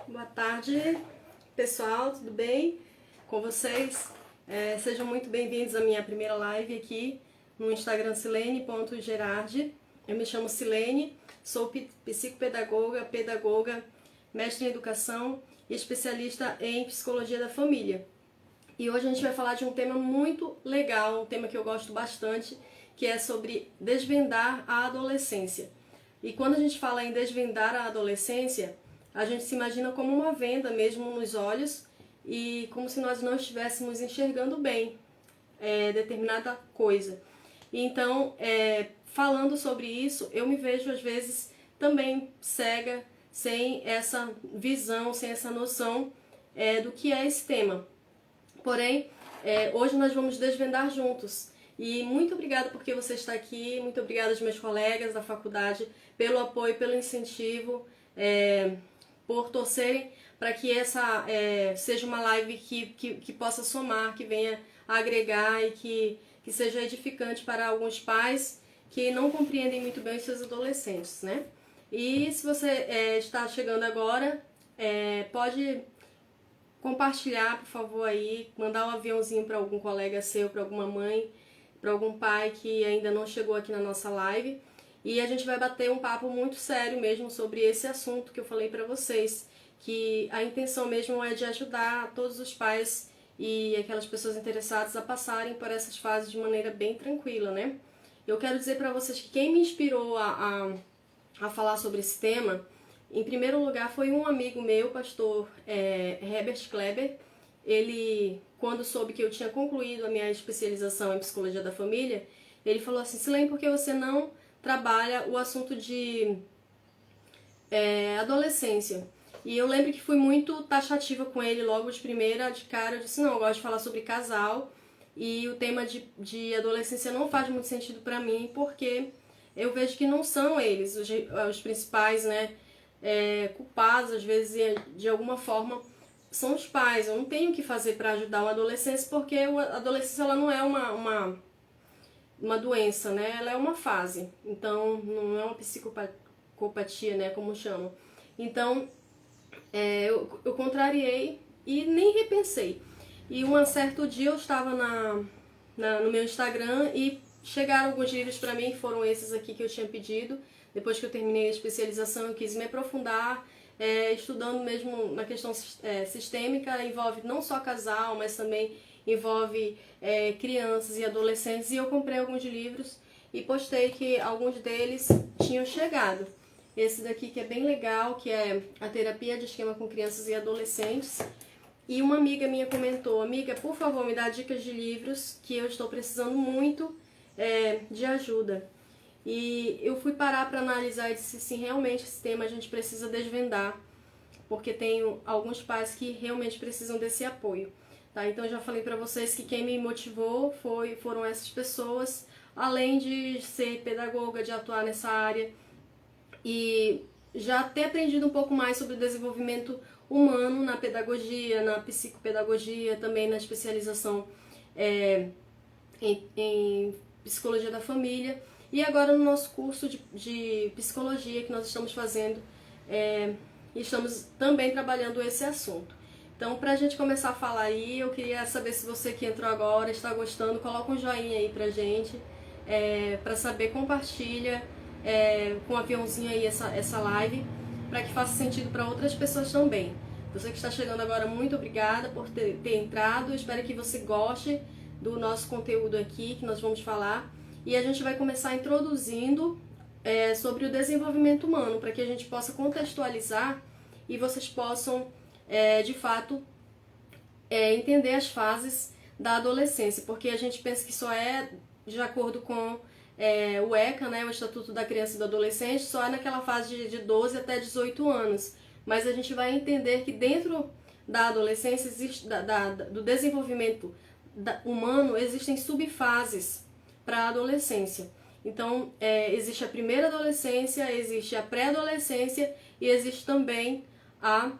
Boa tarde, pessoal, tudo bem com vocês? Sejam muito bem-vindos à minha primeira live aqui no Instagram Silene.Gerardi. Eu me chamo Silene, sou psicopedagoga, pedagoga, mestre em educação e especialista em psicologia da família. E hoje a gente vai falar de um tema muito legal, um tema que eu gosto bastante, que é sobre desvendar a adolescência. E quando a gente fala em desvendar a adolescência, a gente se imagina como uma venda mesmo nos olhos e como se nós não estivéssemos enxergando bem determinada coisa. E então, falando sobre isso, eu me vejo às vezes também cega, sem essa visão, sem essa noção do que é esse tema. Porém, hoje nós vamos desvendar juntos. E muito obrigada porque você está aqui, muito obrigada aos meus colegas da faculdade pelo apoio, pelo incentivo, por torcerem para que essa seja uma live que possa somar, que venha agregar e que seja edificante para alguns pais que não compreendem muito bem os seus adolescentes, né? E se você está chegando agora, pode compartilhar, por favor, aí, mandar um aviãozinho para algum colega seu, para alguma mãe, para algum pai que ainda não chegou aqui na nossa live. E a gente vai bater um papo muito sério mesmo sobre esse assunto que eu falei para vocês, que a intenção mesmo é de ajudar todos os pais e aquelas pessoas interessadas a passarem por essas fases de maneira bem tranquila, né? Eu quero dizer para vocês que quem me inspirou a falar sobre esse tema, em primeiro lugar, foi um amigo meu, pastor Herbert Kleber. Ele, quando soube que eu tinha concluído a minha especialização em psicologia da família, ele falou assim: Silene, por que você não trabalha o assunto de adolescência? E eu lembro que fui muito taxativa com ele logo de primeira, de cara. Eu disse: não, eu gosto de falar sobre casal e o tema de adolescência não faz muito sentido para mim, porque eu vejo que não são eles os principais, né, culpados, às vezes, de alguma forma, são os pais. Eu não tenho o que fazer para ajudar o adolescente, porque a adolescência ela não é uma doença, né? Ela é uma fase. Então, não é uma psicopatia, né, como chamam. Então, eu contrariei e nem repensei. E um certo dia eu estava no meu Instagram e chegaram alguns livros para mim, que foram esses aqui que eu tinha pedido. Depois que eu terminei a especialização, eu quis me aprofundar, estudando mesmo na questão sistêmica. Envolve não só casal, mas também envolve crianças e adolescentes. E eu comprei alguns livros e postei que alguns deles tinham chegado. Esse daqui que é bem legal, que é a terapia de esquema com crianças e adolescentes. E uma amiga minha comentou: amiga, por favor, me dá dicas de livros que eu estou precisando muito de ajuda. E eu fui parar para analisar e disse: sim, realmente esse tema a gente precisa desvendar, porque tem alguns pais que realmente precisam desse apoio. Tá? Então eu já falei para vocês que quem me motivou foram essas pessoas, além de ser pedagoga, de atuar nessa área e já ter aprendido um pouco mais sobre o desenvolvimento humano na pedagogia, na psicopedagogia, também na especialização em psicologia da família. E agora no nosso curso de psicologia que nós estamos fazendo, estamos também trabalhando esse assunto. Então, para a gente começar a falar aí, eu queria saber se você que entrou agora está gostando, coloca um joinha aí pra gente, para saber, compartilha com um aviãozinho aí essa live, para que faça sentido para outras pessoas também. Você que está chegando agora, muito obrigada por ter entrado, espero que você goste do nosso conteúdo aqui, que nós vamos falar. E a gente vai começar introduzindo sobre o desenvolvimento humano, para que a gente possa contextualizar e vocês possam, de fato, entender as fases da adolescência, porque a gente pensa que só é de acordo com o ECA, né, o Estatuto da Criança e do Adolescente, só é naquela fase de 12 até 18 anos. Mas a gente vai entender que dentro da adolescência, do desenvolvimento humano, existem subfases para a adolescência. Então, existe a primeira adolescência, existe a pré-adolescência e existe também a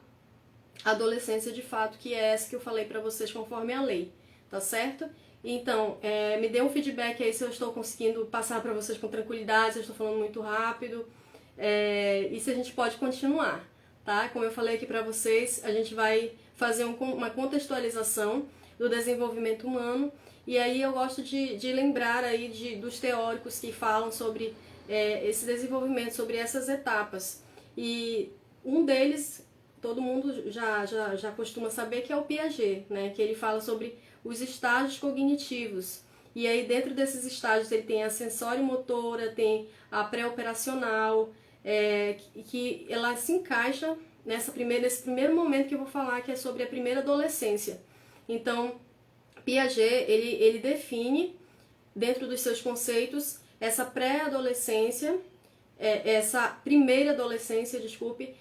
adolescência de fato, que é essa que eu falei para vocês conforme a lei, tá certo? Então, me dê um feedback aí se eu estou conseguindo passar para vocês com tranquilidade, se eu estou falando muito rápido, e se a gente pode continuar, tá? Como eu falei aqui para vocês, a gente vai fazer uma contextualização do desenvolvimento humano, e aí eu gosto de lembrar aí dos teóricos que falam sobre esse desenvolvimento, sobre essas etapas. E um deles, todo mundo já costuma saber, que é o Piaget, né? Que ele fala sobre os estágios cognitivos. E aí dentro desses estágios ele tem a sensório-motora, tem a pré-operacional, que ela se encaixa nesse primeiro momento que eu vou falar, que é sobre a primeira adolescência. Então, Piaget, ele define, dentro dos seus conceitos, essa pré-adolescência, essa primeira adolescência, desculpe,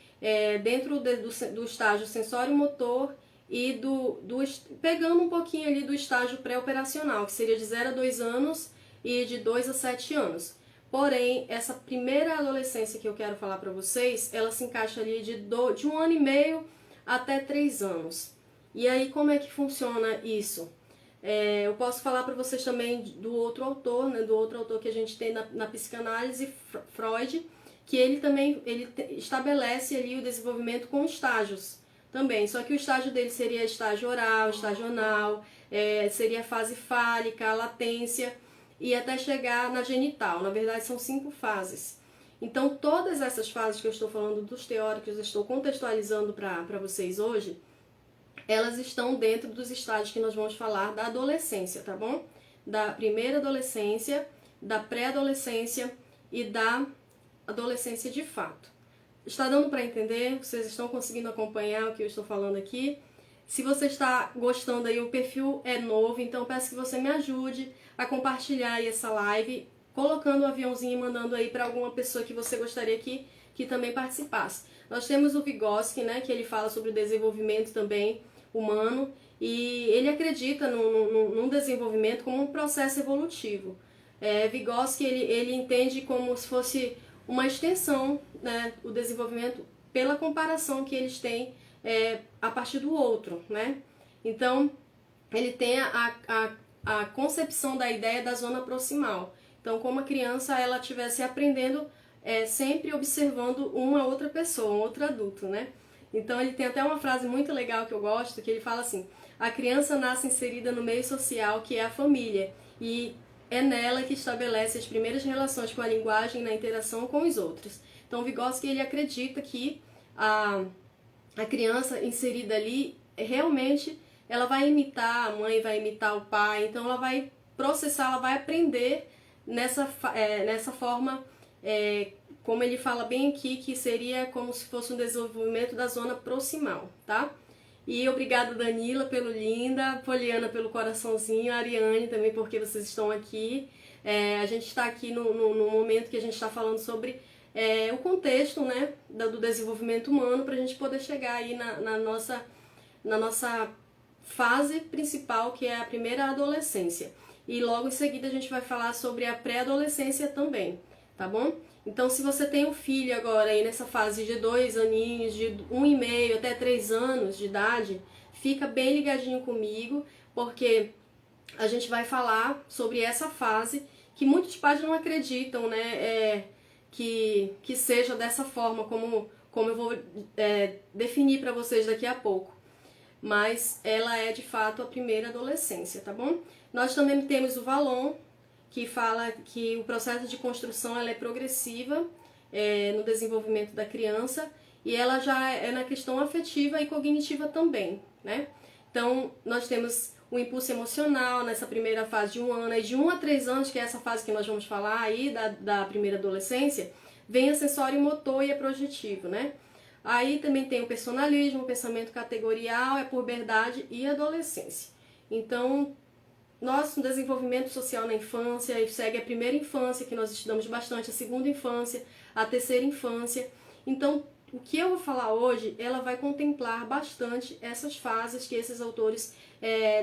dentro do estágio sensório-motor e pegando um pouquinho ali do estágio pré-operacional, que seria de 0 a 2 anos e de 2 a 7 anos. Porém, essa primeira adolescência que eu quero falar para vocês, ela se encaixa ali de 1 ano e meio até 3 anos. E aí, como é que funciona isso? Eu posso falar para vocês também do outro autor, né, do outro autor que a gente tem na psicanálise, Freud, que ele estabelece ali o desenvolvimento com estágios também. Só que o estágio dele seria estágio oral, estágio anal, seria a fase fálica, a latência, e até chegar na genital. Na verdade, são 5 fases. Então, todas essas fases que eu estou falando dos teóricos, eu estou contextualizando para vocês hoje, elas estão dentro dos estágios que nós vamos falar da adolescência, tá bom? Da primeira adolescência, da pré-adolescência e da adolescência de fato. Está dando para entender? Vocês estão conseguindo acompanhar o que eu estou falando aqui? Se você está gostando aí, o perfil é novo, então peço que você me ajude a compartilhar aí essa live, colocando o aviãozinho e mandando aí para alguma pessoa que você gostaria que também participasse. Nós temos o Vygotsky, né, que ele fala sobre o desenvolvimento também humano, e ele acredita num desenvolvimento como um processo evolutivo. Vygotsky, ele entende como se fosse uma extensão, né, o desenvolvimento pela comparação que eles têm a partir do outro, né? Então, ele tem a concepção da ideia da zona proximal. Então, como a criança ela estivesse aprendendo, sempre observando uma outra pessoa, um outro adulto, né? Então, ele tem até uma frase muito legal que eu gosto, que ele fala assim: a criança nasce inserida no meio social, que é a família, e é nela que estabelece as primeiras relações com a linguagem na interação com os outros. Então, Vygotsky, ele acredita que a criança inserida ali, realmente, ela vai imitar a mãe, vai imitar o pai, então ela vai processar, ela vai aprender nessa forma, como ele fala bem aqui, que seria como se fosse um desenvolvimento da zona proximal, tá? E obrigada, Danila, pelo linda, Poliana pelo coraçãozinho, a Ariane também, porque vocês estão aqui. A gente está aqui no momento que a gente está falando sobre o contexto, né, do desenvolvimento humano, para a gente poder chegar aí na nossa fase principal, que é a primeira adolescência. E logo em seguida a gente vai falar sobre a pré-adolescência também, tá bom? Então, se você tem um filho agora aí nessa fase de 2 aninhos, de 1,5 até 3 anos de idade, fica bem ligadinho comigo, porque a gente vai falar sobre essa fase que muitos pais não acreditam, né? Que seja dessa forma, como eu vou definir para vocês daqui a pouco. Mas ela é de fato a primeira adolescência, tá bom? Nós também temos o Vallon, que fala que o processo de construção ela é progressiva no desenvolvimento da criança, e ela já é na questão afetiva e cognitiva também, né? Então, nós temos o impulso emocional nessa primeira fase de 1 ano, e de 1 a 3 anos, que é essa fase que nós vamos falar aí da primeira adolescência, vem a sensório motor e a projetivo, né? Aí também tem o personalismo, o pensamento categorial, a puberdade e a adolescência. Então, nosso desenvolvimento social na infância, e segue a primeira infância, que nós estudamos bastante, a segunda infância, a terceira infância. Então, o que eu vou falar hoje, ela vai contemplar bastante essas fases que esses autores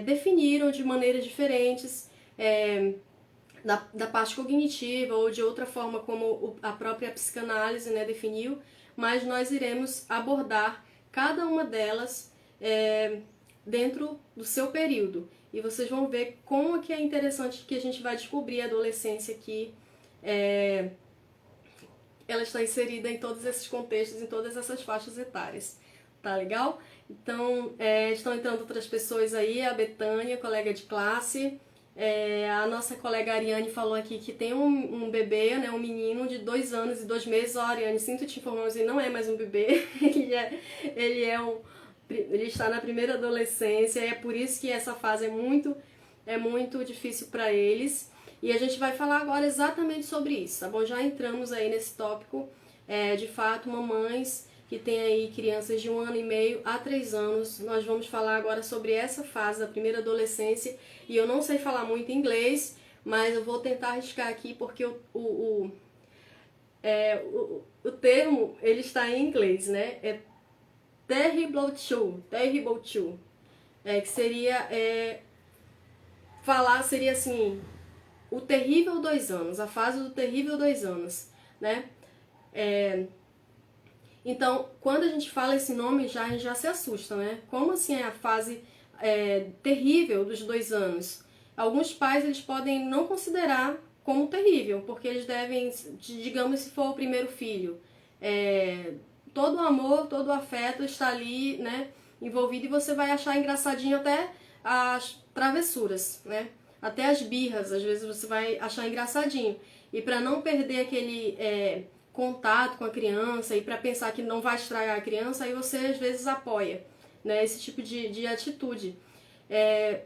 definiram de maneiras diferentes, da parte cognitiva ou de outra forma como a própria psicanálise, né, definiu, mas nós iremos abordar cada uma delas dentro do seu período. E vocês vão ver como que é interessante que a gente vai descobrir a adolescência aqui ela está inserida em todos esses contextos, em todas essas faixas etárias. Tá legal? Então, estão entrando outras pessoas aí, a Betânia, colega de classe, a nossa colega Ariane falou aqui que tem um bebê, né, um menino de 2 anos e 2 meses. Ó, Ariane, sinto te informar, ele não é mais um bebê, ele está na primeira adolescência, e é por isso que essa fase é muito difícil para eles. E a gente vai falar agora exatamente sobre isso, tá bom? Já entramos aí nesse tópico, de fato, mamães que tem aí crianças de 1 ano e meio a 3 anos. Nós vamos falar agora sobre essa fase da primeira adolescência. E eu não sei falar muito inglês, mas eu vou tentar arriscar aqui porque o termo ele está em inglês, né? É terrible two, que seria falar seria assim, o terrível 2 anos, a fase do terrível 2 anos, né? Então, quando a gente fala esse nome, a gente já se assusta, né? Como assim é a fase terrível dos 2 anos? Alguns pais eles podem não considerar como terrível, porque eles devem, digamos, se for o primeiro filho, todo o amor, todo o afeto está ali, né, envolvido, e você vai achar engraçadinho até as travessuras, né? Até as birras, às vezes você vai achar engraçadinho. E para não perder aquele contato com a criança e para pensar que não vai estragar a criança, aí você às vezes apoia, né, esse tipo de atitude.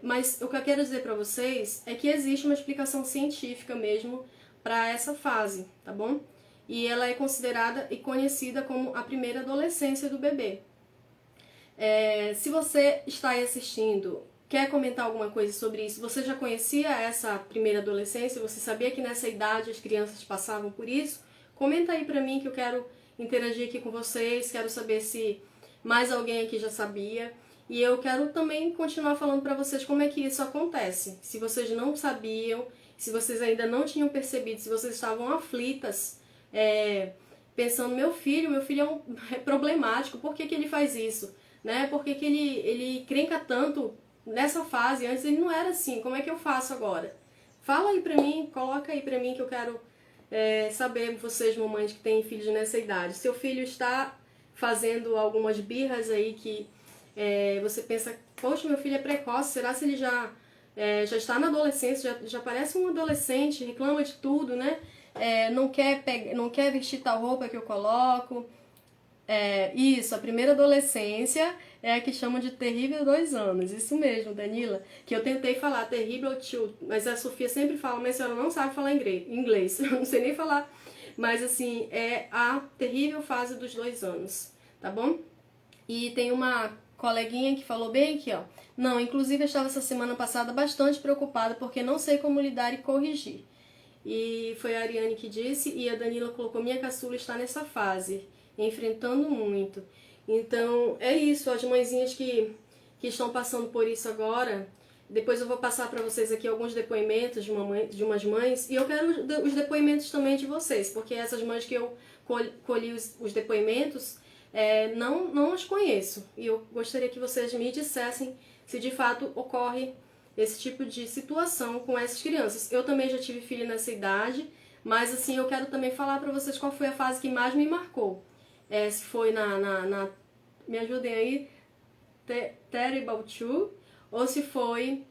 Mas o que eu quero dizer para vocês é que existe uma explicação científica mesmo para essa fase, tá bom? E ela é considerada e conhecida como a primeira adolescência do bebê. Se você está aí assistindo, quer comentar alguma coisa sobre isso, você já conhecia essa primeira adolescência? Você sabia que nessa idade as crianças passavam por isso? Comenta aí pra mim que eu quero interagir aqui com vocês, quero saber se mais alguém aqui já sabia. E eu quero também continuar falando pra vocês como é que isso acontece. Se vocês não sabiam, se vocês ainda não tinham percebido, se vocês estavam aflitas, pensando, meu filho é problemático, por que ele faz isso? Né? Por que ele encrenca tanto nessa fase? Antes ele não era assim, como é que eu faço agora? Fala aí pra mim, coloca aí pra mim que eu quero saber, vocês mamães que têm filhos nessa idade. Seu filho está fazendo algumas birras aí que você pensa, poxa, meu filho é precoce, será se ele já está na adolescência, já parece um adolescente, reclama de tudo, né? Não quer vestir tal roupa que eu coloco. Isso, a primeira adolescência é a que chamam de terrível 2 anos. Isso mesmo, Danila. Que eu tentei falar terrível two, mas a Sofia sempre fala, mas a senhora não sabe falar inglês. Eu não sei nem falar. Mas assim, é a terrível fase dos 2 anos, tá bom? E tem uma coleguinha que falou bem aqui, ó. Não, inclusive eu estava essa semana passada bastante preocupada porque não sei como lidar e corrigir. E foi a Ariane que disse, e a Danila colocou, minha caçula está nessa fase, enfrentando muito. Então, é isso, as mãezinhas que estão passando por isso agora. Depois eu vou passar para vocês aqui alguns depoimentos de umas mães, e eu quero os depoimentos também de vocês, porque essas mães que eu colhi os depoimentos, não as conheço. E eu gostaria que vocês me dissessem se de fato ocorre esse tipo de situação com essas crianças. Eu também já tive filho nessa idade, mas assim, eu quero também falar para vocês qual foi a fase que mais me marcou. Se foi me ajudem aí, Terrible two, ou se foi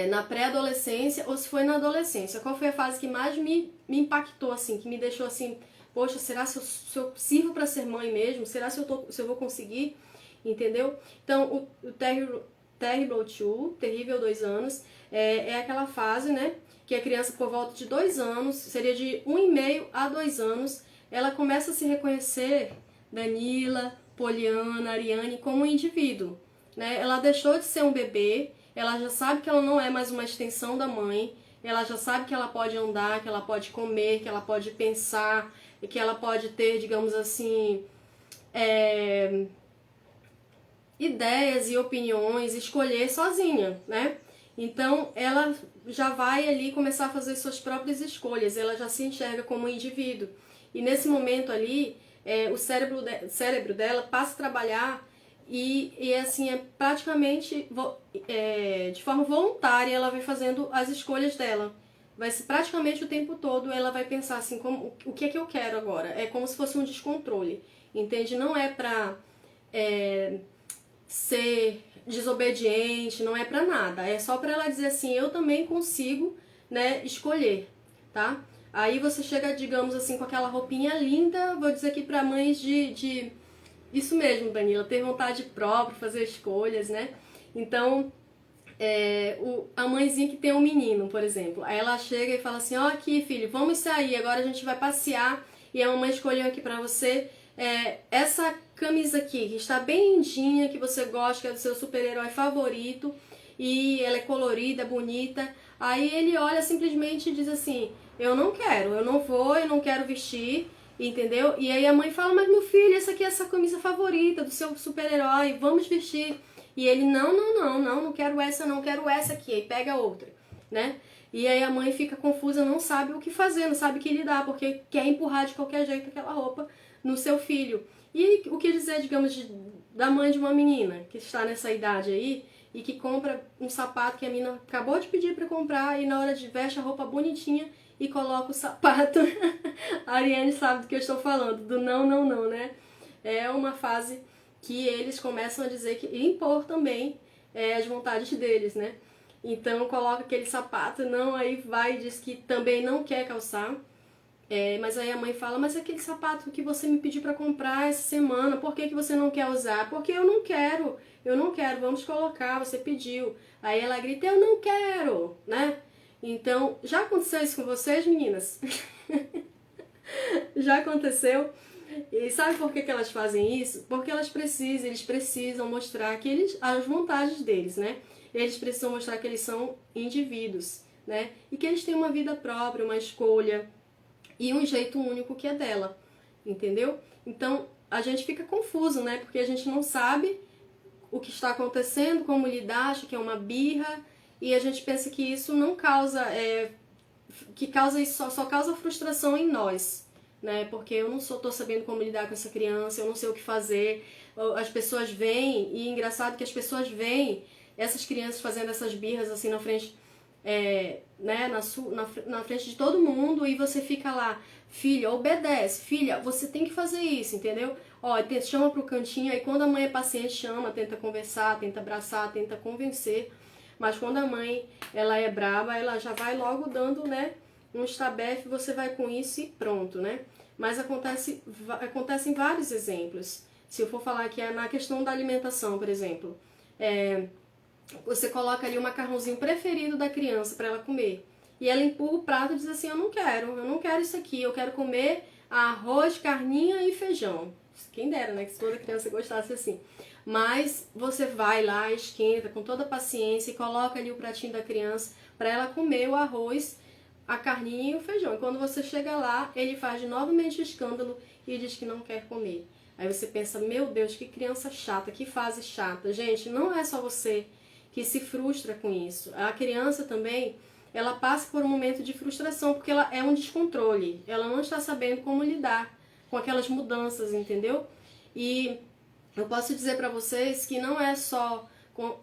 na pré-adolescência, ou se foi na adolescência. Qual foi a fase que mais me impactou, assim, que me deixou assim, poxa, será se eu sirvo para ser mãe mesmo? Será se eu vou conseguir? Entendeu? Então, o Terrible two, terrível 2 anos, é aquela fase, né, que a criança por volta de 2 anos, seria de 1,5 a 2 anos, ela começa a se reconhecer, Danila, Poliana, Ariane, como um indivíduo, né? Ela deixou de ser um bebê, ela já sabe que ela não é mais uma extensão da mãe, ela já sabe que ela pode andar, que ela pode comer, que ela pode pensar, que ela pode ter, digamos assim, ideias e opiniões, escolher sozinha, né? Então, ela já vai ali começar a fazer suas próprias escolhas, ela já se enxerga como um indivíduo. E nesse momento ali, o cérebro dela passa a trabalhar e assim, praticamente de forma voluntária, ela vai fazendo as escolhas dela. vai ser praticamente o tempo todo, ela vai pensar assim, como, o que é que eu quero agora? É como se fosse um descontrole, entende? Não é pra ser desobediente, não é pra nada. É só pra ela dizer assim, eu também consigo, né, escolher, tá? Aí você chega, digamos assim, com aquela roupinha linda, vou dizer aqui pra mães de... Isso mesmo, Danila, ter vontade própria, fazer escolhas, né? Então, a mãezinha que tem um menino, por exemplo, aí ela chega e fala assim, ó, aqui filho, vamos sair, agora a gente vai passear e a mamãe escolheu aqui pra você essa camisa aqui, que está bem lindinha, que você gosta, que é do seu super-herói favorito e ela é colorida, bonita. Aí ele olha simplesmente e diz assim, eu não quero, eu não vou, eu não quero vestir, entendeu? E aí a mãe fala, mas meu filho, essa aqui é essa camisa favorita do seu super-herói, vamos vestir. E ele, não quero essa, não quero essa aqui. Aí pega outra, né? E aí a mãe fica confusa, não sabe o que fazer, não sabe o que lidar, porque quer empurrar de qualquer jeito aquela roupa no seu filho. E o que dizer, digamos, da mãe de uma menina que está nessa idade aí e que compra um sapato que a menina acabou de pedir para comprar e na hora de veste a roupa bonitinha e coloca o sapato. A Ariane sabe do que eu estou falando, do não, né? É uma fase que eles começam a dizer que impor também as vontades deles, né? Então coloca aquele sapato, não, aí vai e diz que também não quer calçar. Mas aí a mãe fala, mas aquele sapato que você me pediu para comprar essa semana, por que você não quer usar? Porque eu não quero, vamos colocar, você pediu. Aí ela grita, eu não quero, né? Então, já aconteceu isso com vocês, meninas? Já aconteceu? E sabe por que elas fazem isso? Porque eles precisam mostrar que as vontades deles, né? Eles precisam mostrar que eles são indivíduos, né? E que eles têm uma vida própria, uma escolha e um jeito único que é dela, entendeu? Então, a gente fica confuso, né? Porque a gente não sabe o que está acontecendo, como lidar, acha que é uma birra, e a gente pensa que isso não causa, que causa isso só causa frustração em nós, né? Porque eu não tô sabendo como lidar com essa criança, eu não sei o que fazer. As pessoas veem, e é engraçado que as pessoas veem essas crianças fazendo essas birras assim na frente, né, na frente de todo mundo, e você fica lá, filha, obedece, filha, você tem que fazer isso, entendeu? Ó, chama pro cantinho, aí quando a mãe é paciente, chama, tenta conversar, tenta abraçar, tenta convencer, mas quando a mãe, ela é braba, ela já vai logo dando, né, um estabefe, você vai com isso e pronto, né? Mas acontecem vários exemplos. Se eu for falar que é na questão da alimentação, por exemplo, você coloca ali o macarrãozinho preferido da criança para ela comer. E ela empurra o prato e diz assim, eu não quero isso aqui, eu quero comer arroz, carninha e feijão. Quem dera, né, que toda criança gostasse assim. Mas você vai lá, esquenta com toda a paciência e coloca ali o pratinho da criança para ela comer o arroz, a carninha e o feijão. E quando você chega lá, ele faz novamente o escândalo e diz que não quer comer. Aí você pensa, meu Deus, que criança chata, que fase chata. Gente, não é só você que se frustra com isso. A criança também, ela passa por um momento de frustração, porque ela é um descontrole. Ela não está sabendo como lidar com aquelas mudanças, entendeu? E eu posso dizer para vocês que não é só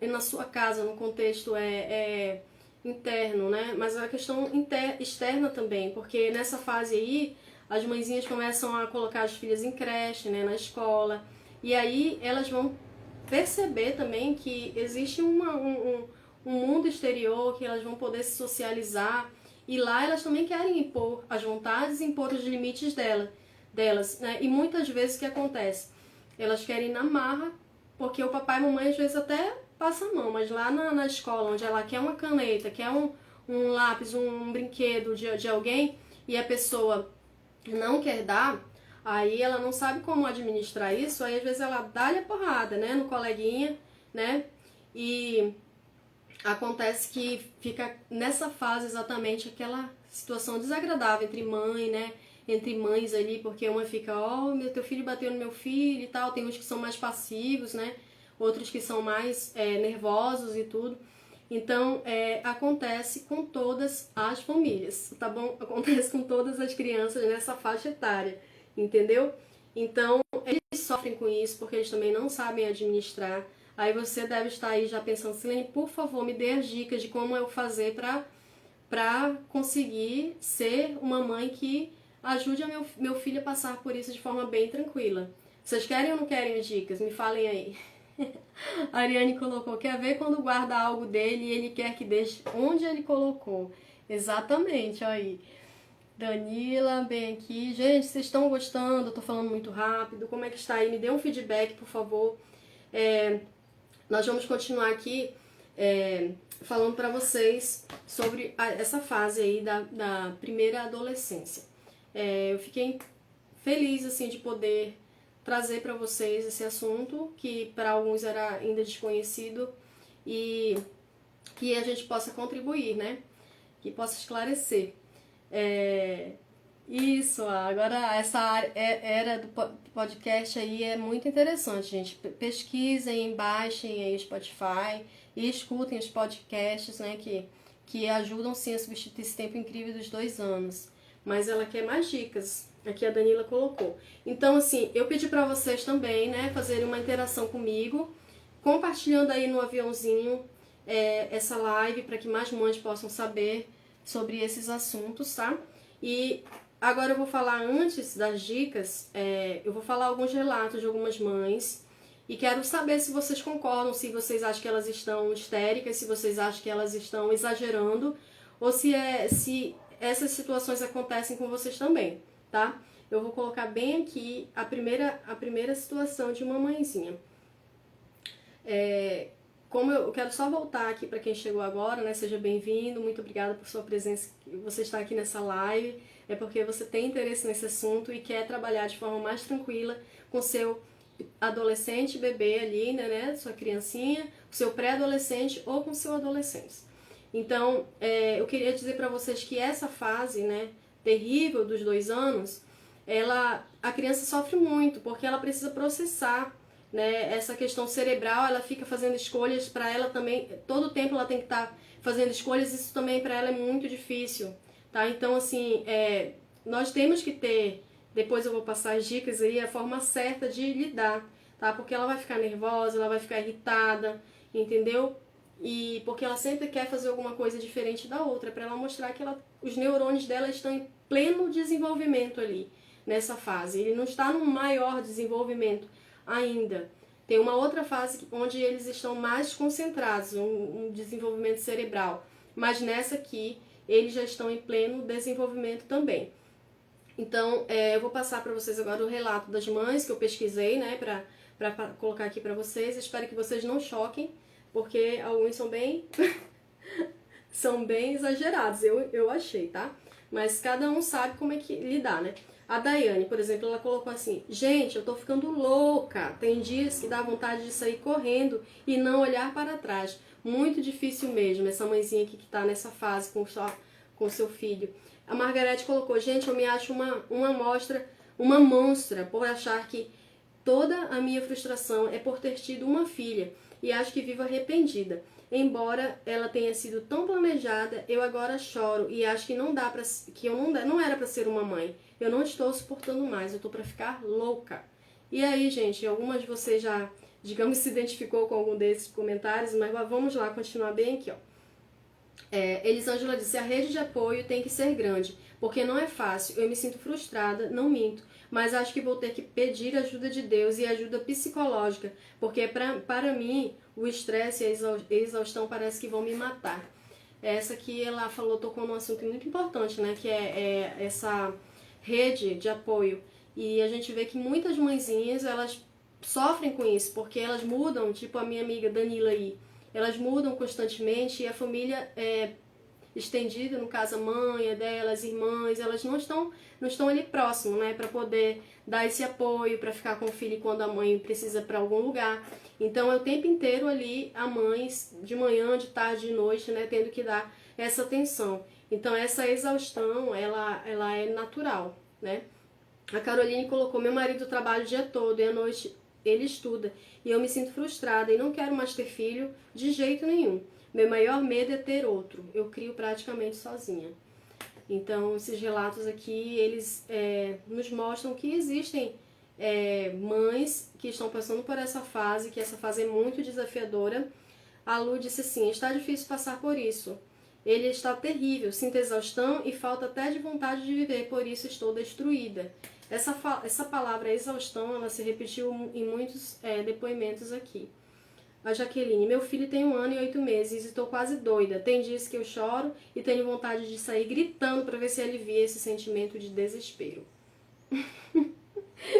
na sua casa, no contexto interno, né? Mas é uma questão externa também, porque nessa fase aí, as mãezinhas começam a colocar as filhas em creche, né, na escola, e aí elas vão perceber também que existe um mundo exterior, que elas vão poder se socializar, e lá elas também querem impor as vontades e impor os limites delas, né? E muitas vezes o que acontece? Elas querem ir na marra, porque o papai e a mamãe às vezes até passa a mão, mas lá na escola, onde ela quer uma caneta, quer um lápis, um brinquedo de alguém, e a pessoa não quer dar, aí ela não sabe como administrar isso, aí às vezes ela dá-lhe a porrada, né, no coleguinha, né, e acontece que fica nessa fase exatamente aquela situação desagradável entre mãe, né, entre mães ali, porque uma fica, teu filho bateu no meu filho e tal, tem uns que são mais passivos, né, outros que são mais nervosos e tudo. Então, acontece com todas as famílias, tá bom? Acontece com todas as crianças nessa faixa etária, entendeu? Então, eles sofrem com isso porque eles também não sabem administrar. Aí você deve estar aí já pensando, Silene, por favor, me dê as dicas de como eu fazer para para conseguir ser uma mãe que ajude meu filho a passar por isso de forma bem tranquila. Vocês querem ou não querem as dicas? Me falem aí. A Ariane colocou, quer ver quando guarda algo dele e ele quer que deixe onde ele colocou. Exatamente, olha aí. Danila, bem aqui. Gente, vocês estão gostando? Eu tô falando muito rápido. Como é que está aí? Me dê um feedback, por favor. Nós vamos continuar aqui falando para vocês sobre essa fase aí da primeira adolescência. Eu fiquei feliz assim de poder trazer para vocês esse assunto que para alguns era ainda desconhecido e que a gente possa contribuir, né? Que possa esclarecer. Isso, agora essa era do podcast aí é muito interessante, gente. Pesquisem, baixem aí o Spotify e escutem os podcasts, né, que ajudam sim a substituir esse tempo incrível dos 2 anos. Mas ela quer mais dicas, aqui a Danila colocou. Então, assim, eu pedi para vocês também, né, fazerem uma interação comigo, compartilhando aí no aviãozinho essa live para que mais mães possam saber sobre esses assuntos, tá? E agora eu vou falar, antes das dicas, eu vou falar alguns relatos de algumas mães e quero saber se vocês concordam, se vocês acham que elas estão histéricas, se vocês acham que elas estão exagerando ou se essas situações acontecem com vocês também, tá? Eu vou colocar bem aqui a primeira situação de uma mãezinha. Como eu quero só voltar aqui para quem chegou agora, né? Seja bem-vindo, muito obrigada por sua presença, você está aqui nessa live, é porque você tem interesse nesse assunto e quer trabalhar de forma mais tranquila com seu adolescente, bebê ali, né? Sua criancinha, o seu pré-adolescente ou com seu adolescente. Então, eu queria dizer para vocês que essa fase, né, terrível dos 2 anos, a criança sofre muito, porque ela precisa processar, né, essa questão cerebral, ela fica fazendo escolhas para ela também, todo o tempo ela tem que estar fazendo escolhas, isso também para ela é muito difícil, tá? Então, assim, nós temos que ter, depois eu vou passar as dicas aí, a forma certa de lidar, tá? Porque ela vai ficar nervosa, ela vai ficar irritada, entendeu? E porque ela sempre quer fazer alguma coisa diferente da outra, para ela mostrar que os neurônios dela estão em pleno desenvolvimento ali, nessa fase. Ele não está num maior desenvolvimento ainda. Tem uma outra fase onde eles estão mais concentrados, um desenvolvimento cerebral. Mas nessa aqui, eles já estão em pleno desenvolvimento também. Então, eu vou passar para vocês agora o relato das mães que eu pesquisei, né, para colocar aqui para vocês. Eu espero que vocês não choquem, porque alguns são bem são bem exagerados, eu achei, tá? Mas cada um sabe como é que lidar, né? A Daiane, por exemplo, ela colocou assim: gente, eu tô ficando louca, tem dias que dá vontade de sair correndo e não olhar para trás. Muito difícil mesmo, essa mãezinha aqui que tá nessa fase com seu filho. A Margarete colocou: gente, eu me acho uma monstra por achar que toda a minha frustração é por ter tido uma filha e acho que vivo arrependida. Embora ela tenha sido tão planejada, eu agora choro e acho que não era para ser uma mãe. Eu não estou suportando mais, eu estou para ficar louca. E aí, gente, algumas de vocês já, digamos, se identificou com algum desses comentários, mas vamos lá, continuar bem aqui, ó. Elisângela disse: a rede de apoio tem que ser grande, porque não é fácil, eu me sinto frustrada, não minto, mas acho que vou ter que pedir ajuda de Deus e ajuda psicológica, porque para mim o estresse e a exaustão parece que vão me matar. Essa aqui ela tocou num assunto muito importante, né, que é essa rede de apoio, e a gente vê que muitas mãezinhas, elas sofrem com isso, porque elas mudam, tipo a minha amiga Danila aí, elas mudam constantemente e a família estendida, no caso a mãe dela, as irmãs, elas não estão ali próximo, né, para poder dar esse apoio, para ficar com o filho quando a mãe precisa para algum lugar. Então é o tempo inteiro ali a mãe, de manhã, de tarde, de noite, né, tendo que dar essa atenção. Então essa exaustão, ela é natural, né? A Caroline colocou: meu marido trabalha o dia todo e à noite ele estuda e eu me sinto frustrada e não quero mais ter filho de jeito nenhum. Meu maior medo é ter outro. Eu crio praticamente sozinha. Então, esses relatos aqui, eles nos mostram que existem mães que estão passando por essa fase, que essa fase é muito desafiadora. A Lu disse assim: está difícil passar por isso. ele está terrível, sinto exaustão e falta até de vontade de viver, por isso estou destruída. Essa palavra exaustão, ela se repetiu em muitos depoimentos aqui. A Jaqueline, meu filho tem 1 ano e 8 meses e estou quase doida. Tem dias que eu choro e tenho vontade de sair gritando para ver se alivia esse sentimento de desespero.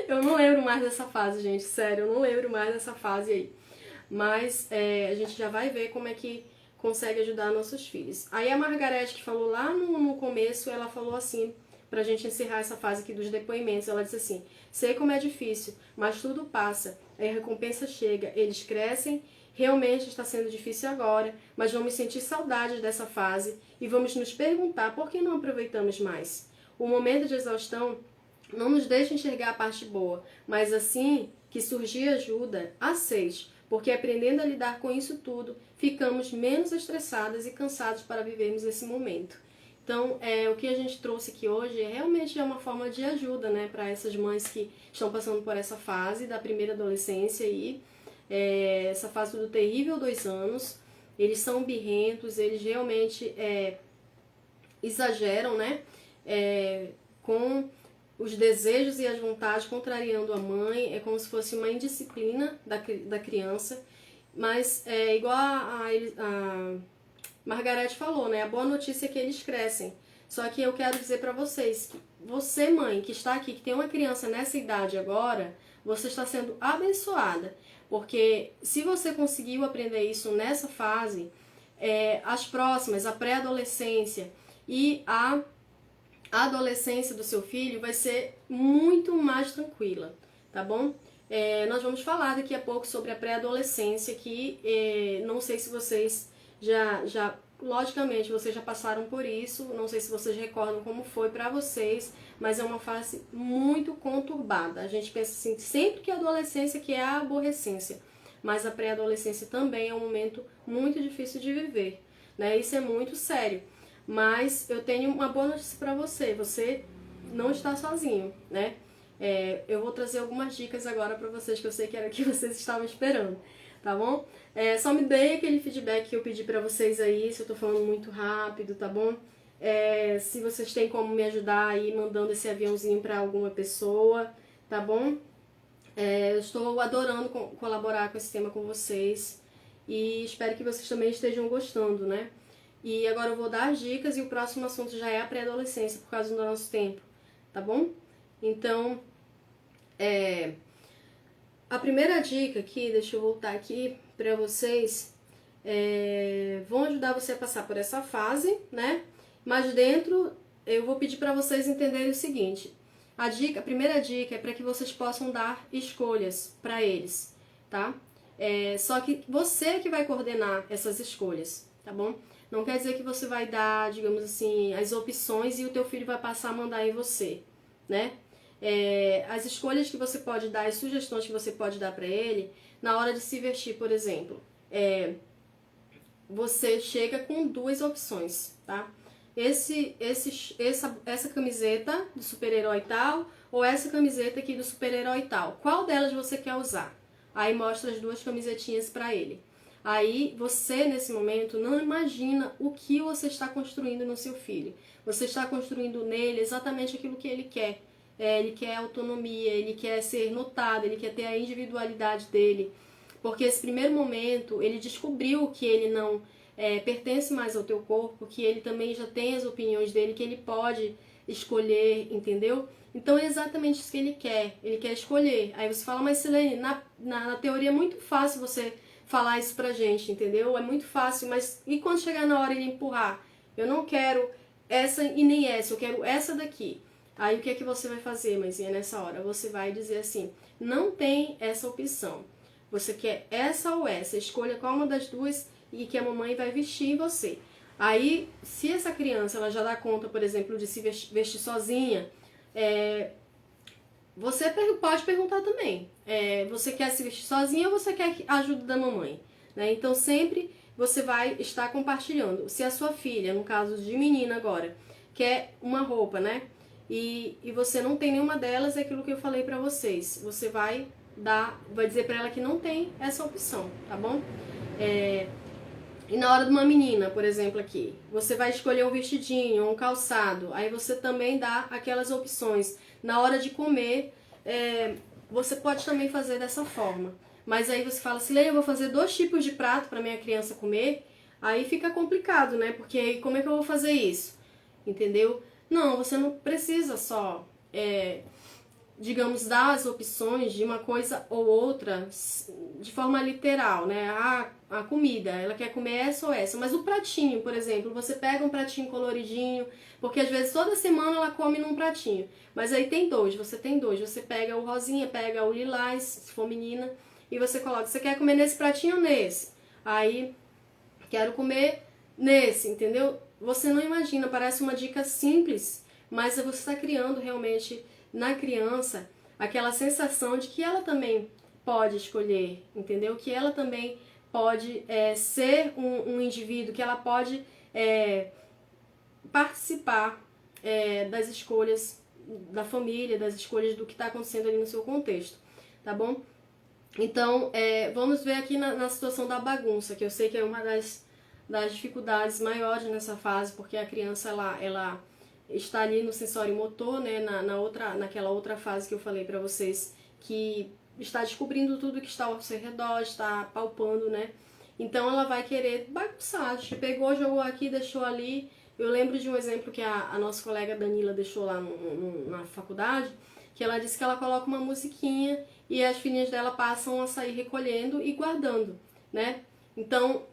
Eu não lembro mais dessa fase, gente, sério, eu não lembro mais dessa fase aí. Mas a gente já vai ver como é que consegue ajudar nossos filhos. Aí a Margarete, que falou lá no começo, ela falou assim, pra gente encerrar essa fase aqui dos depoimentos, ela disse assim: sei como é difícil, mas tudo passa, a recompensa chega, eles crescem, realmente está sendo difícil agora, mas vamos sentir saudades dessa fase e vamos nos perguntar por que não aproveitamos mais. O momento de exaustão não nos deixa enxergar a parte boa, mas assim que surgir ajuda, aceite, porque aprendendo a lidar com isso tudo, ficamos menos estressadas e cansados para vivermos esse momento. Então, o que a gente trouxe aqui hoje realmente é uma forma de ajuda, né, para essas mães que estão passando por essa fase da primeira adolescência aí, essa fase do terrível 2 anos. Eles são birrentos, eles realmente exageram, né, com os desejos e as vontades contrariando a mãe, é como se fosse uma indisciplina da criança, mas igual a Margarete falou, né? A boa notícia é que eles crescem. Só que eu quero dizer para vocês que você, mãe, que está aqui, que tem uma criança nessa idade agora, você está sendo abençoada. Porque se você conseguiu aprender isso nessa fase, as próximas, a pré-adolescência e a adolescência do seu filho vai ser muito mais tranquila, tá bom? Nós vamos falar daqui a pouco sobre a pré-adolescência, que não sei se vocês logicamente, vocês já passaram por isso, não sei se vocês recordam como foi para vocês, mas é uma fase muito conturbada. A gente pensa assim, sempre que a adolescência que é a aborrecência, mas a pré-adolescência também é um momento muito difícil de viver, né? Isso é muito sério. Mas eu tenho uma boa notícia para você, você não está sozinho, né? Eu vou trazer algumas dicas agora para vocês, que eu sei que era o que vocês estavam esperando, tá bom? Só me dê aquele feedback que eu pedi para vocês aí, se eu tô falando muito rápido, tá bom? Se vocês têm como me ajudar aí, mandando esse aviãozinho para alguma pessoa, tá bom? Eu estou adorando colaborar com esse tema com vocês e espero que vocês também estejam gostando, né? E agora eu vou dar as dicas e o próximo assunto já é a pré-adolescência por causa do nosso tempo, tá bom? Então, a primeira dica aqui, deixa eu voltar aqui para vocês, vão ajudar você a passar por essa fase, né? Mas dentro, eu vou pedir para vocês entenderem o seguinte: a primeira dica é para que vocês possam dar escolhas para eles, tá? Só que você é que vai coordenar essas escolhas, tá bom? Não quer dizer que você vai dar, digamos assim, as opções e o teu filho vai passar a mandar em você, né? As escolhas que você pode dar, as sugestões que você pode dar para ele, na hora de se vestir, por exemplo, você chega com 2 opções, tá? Essa camiseta do super-herói tal, ou essa camiseta aqui do super-herói tal. Qual delas você quer usar? Aí mostra as 2 camisetinhas para ele. Aí você, nesse momento, não imagina o que você está construindo no seu filho. Você está construindo nele exatamente aquilo que ele quer. Ele quer autonomia, ele quer ser notado, ele quer ter a individualidade dele. Porque esse primeiro momento, ele descobriu que ele não pertence mais ao teu corpo, que ele também já tem as opiniões dele, que ele pode escolher, entendeu? Então é exatamente isso que ele quer escolher. Aí você fala, mas Silene, na teoria é muito fácil você falar isso pra gente, entendeu? É muito fácil, mas e quando chegar na hora ele empurrar? Eu não quero essa e nem essa, eu quero essa daqui. Aí o que é que você vai fazer, mãezinha, nessa hora? Você vai dizer assim, não tem essa opção. Você quer essa ou essa, escolha qual uma das 2 e que a mamãe vai vestir em você. Aí, se essa criança ela já dá conta, por exemplo, de se vestir sozinha, você pode perguntar também, você quer se vestir sozinha ou você quer a ajuda da mamãe? Né? Então sempre você vai estar compartilhando. Se a sua filha, no caso de menina agora, quer uma roupa, né? E você não tem nenhuma delas, é aquilo que eu falei pra vocês. Você vai dizer pra ela que não tem essa opção, tá bom? E na hora de uma menina, por exemplo, aqui, você vai escolher um vestidinho, um calçado, aí você também dá aquelas opções. Na hora de comer, você pode também fazer dessa forma. Mas aí você fala assim, eu vou fazer 2 tipos de prato para minha criança comer, aí fica complicado, né? Porque aí como é que eu vou fazer isso? Entendeu? Não, você não precisa só digamos, dar as opções de uma coisa ou outra de forma literal, né? A comida, ela quer comer essa ou essa. Mas o pratinho, por exemplo, você pega um pratinho coloridinho, porque às vezes toda semana ela come num pratinho. Mas aí tem dois, você pega o rosinha, pega o lilás, se for menina, e você coloca, você quer comer nesse pratinho ou nesse? Aí, quero comer nesse, entendeu? Você não imagina, parece uma dica simples, mas você está criando realmente na criança aquela sensação de que ela também pode escolher, entendeu? Que ela também pode ser um indivíduo, que ela pode participar das escolhas da família, das escolhas do que está acontecendo ali no seu contexto, tá bom? Então, vamos ver aqui na situação da bagunça, que eu sei que é uma das dificuldades maiores nessa fase, porque a criança ela está ali no sensório motor, né, naquela outra fase que eu falei para vocês, que está descobrindo tudo que está ao seu redor, está palpando, né? Então ela vai querer bagunçar, pegou, jogou aqui, deixou ali. Eu lembro de um exemplo que a nossa colega Danila deixou lá na faculdade, que ela disse que ela coloca uma musiquinha e as filhinhas dela passam a sair recolhendo e guardando, né? Então,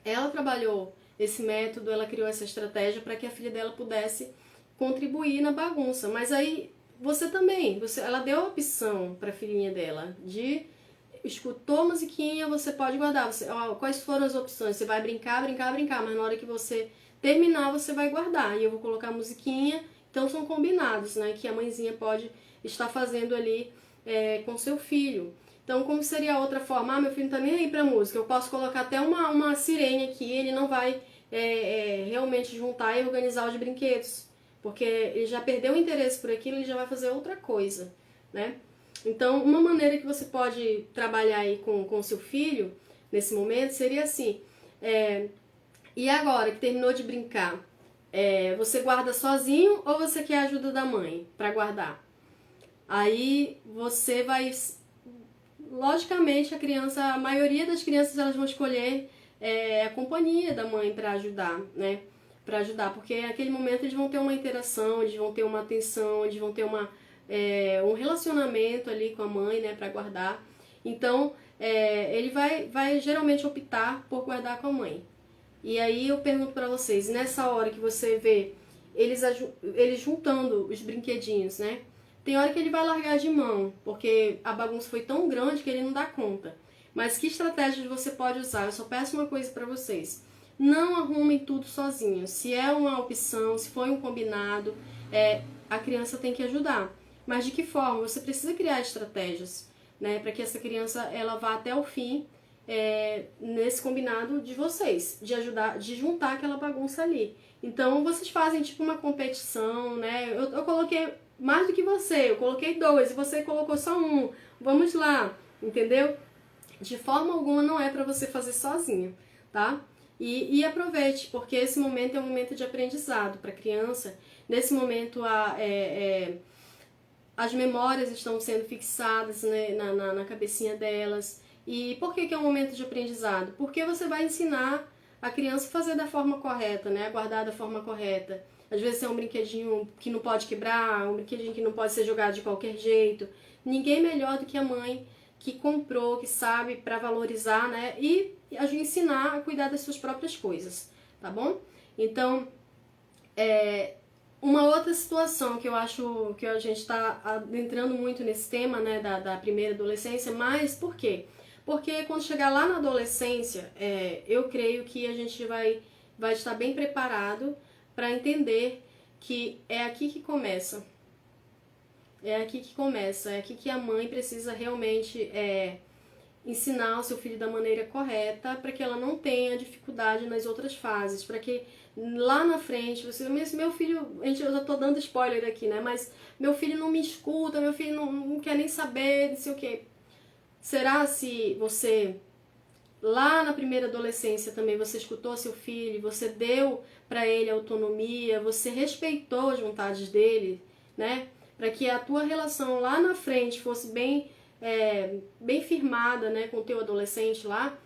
ela trabalhou esse método, ela criou essa estratégia para que a filha dela pudesse contribuir na bagunça. Mas aí você também, ela deu a opção para a filhinha dela de escutou a musiquinha, você pode guardar. Quais foram as opções? Você vai brincar, mas na hora que você terminar, você vai guardar. E eu vou colocar a musiquinha. Então são combinados, né? Que a mãezinha pode estar fazendo ali com seu filho. Então, como seria a outra forma? Meu filho não tá nem aí pra música. Eu posso colocar até uma sirene aqui, ele não vai realmente juntar e organizar os brinquedos. Porque ele já perdeu o interesse por aquilo, ele já vai fazer outra coisa, né? Então, uma maneira que você pode trabalhar aí com o seu filho, nesse momento, seria assim. E agora que terminou de brincar, você guarda sozinho ou você quer a ajuda da mãe para guardar? Aí você vai... Logicamente, a maioria das crianças elas vão escolher a companhia da mãe para ajudar, né? Para ajudar, porque naquele momento eles vão ter uma interação, eles vão ter uma atenção, eles vão ter um relacionamento ali com a mãe, né? Para guardar. Então, ele vai geralmente optar por guardar com a mãe. E aí eu pergunto para vocês, nessa hora que você vê eles juntando os brinquedinhos, né? Tem hora que ele vai largar de mão, porque a bagunça foi tão grande que ele não dá conta. Mas que estratégias você pode usar? Eu só peço uma coisa para vocês. Não arrumem tudo sozinhos. Se é uma opção, se foi um combinado, a criança tem que ajudar. Mas de que forma? Você precisa criar estratégias, né? Para que essa criança ela vá até o fim nesse combinado de vocês, de ajudar, de juntar aquela bagunça ali. Então vocês fazem tipo uma competição, né? Eu coloquei mais do que você, eu coloquei 2 e você colocou só 1. Vamos lá, entendeu? De forma alguma não é para você fazer sozinho, tá? E aproveite, porque esse momento é um momento de aprendizado para a criança. Nesse momento as memórias estão sendo fixadas, né, na cabecinha delas. E por que é um momento de aprendizado? Porque você vai ensinar a criança a fazer da forma correta, né? A guardar da forma correta. Às vezes é um brinquedinho que não pode quebrar, um brinquedinho que não pode ser jogado de qualquer jeito. Ninguém melhor do que a mãe que comprou, que sabe para valorizar, né? E ensinar a cuidar das suas próprias coisas, tá bom? Então, uma outra situação que eu acho que a gente está adentrando muito nesse tema, né, da primeira adolescência, mas por quê? Porque quando chegar lá na adolescência, eu creio que a gente vai estar bem preparado para entender que é aqui que começa. É aqui que a mãe precisa realmente ensinar o seu filho da maneira correta para que ela não tenha dificuldade nas outras fases, para que lá na frente, meu filho, eu já tô dando spoiler aqui, né? Mas meu filho não me escuta, meu filho não quer nem saber, não sei o quê. Será se você lá na primeira adolescência também você escutou seu filho, você deu para ele autonomia, você respeitou as vontades dele, né? Para que a tua relação lá na frente fosse bem firmada, né, com o teu adolescente lá.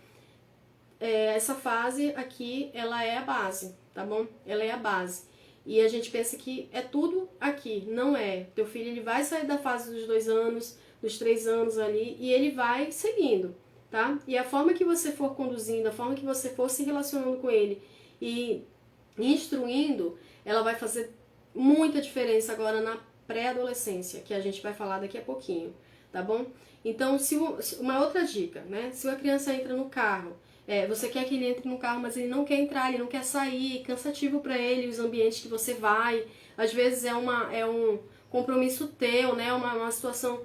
Essa fase aqui, ela é a base, tá bom? Ela é a base. E a gente pensa que é tudo aqui, não é. Teu filho, ele vai sair da fase dos 2 anos, dos 3 anos ali, e ele vai seguindo, tá? E a forma que você for conduzindo, a forma que você for se relacionando com ele e instruindo, ela vai fazer muita diferença agora na pré-adolescência, que a gente vai falar daqui a pouquinho, tá bom? Então, uma outra dica, né? Se uma criança entra no carro, você quer que ele entre no carro, mas ele não quer entrar, ele não quer sair, cansativo para ele os ambientes que você vai, às vezes é um compromisso teu, né? Uma situação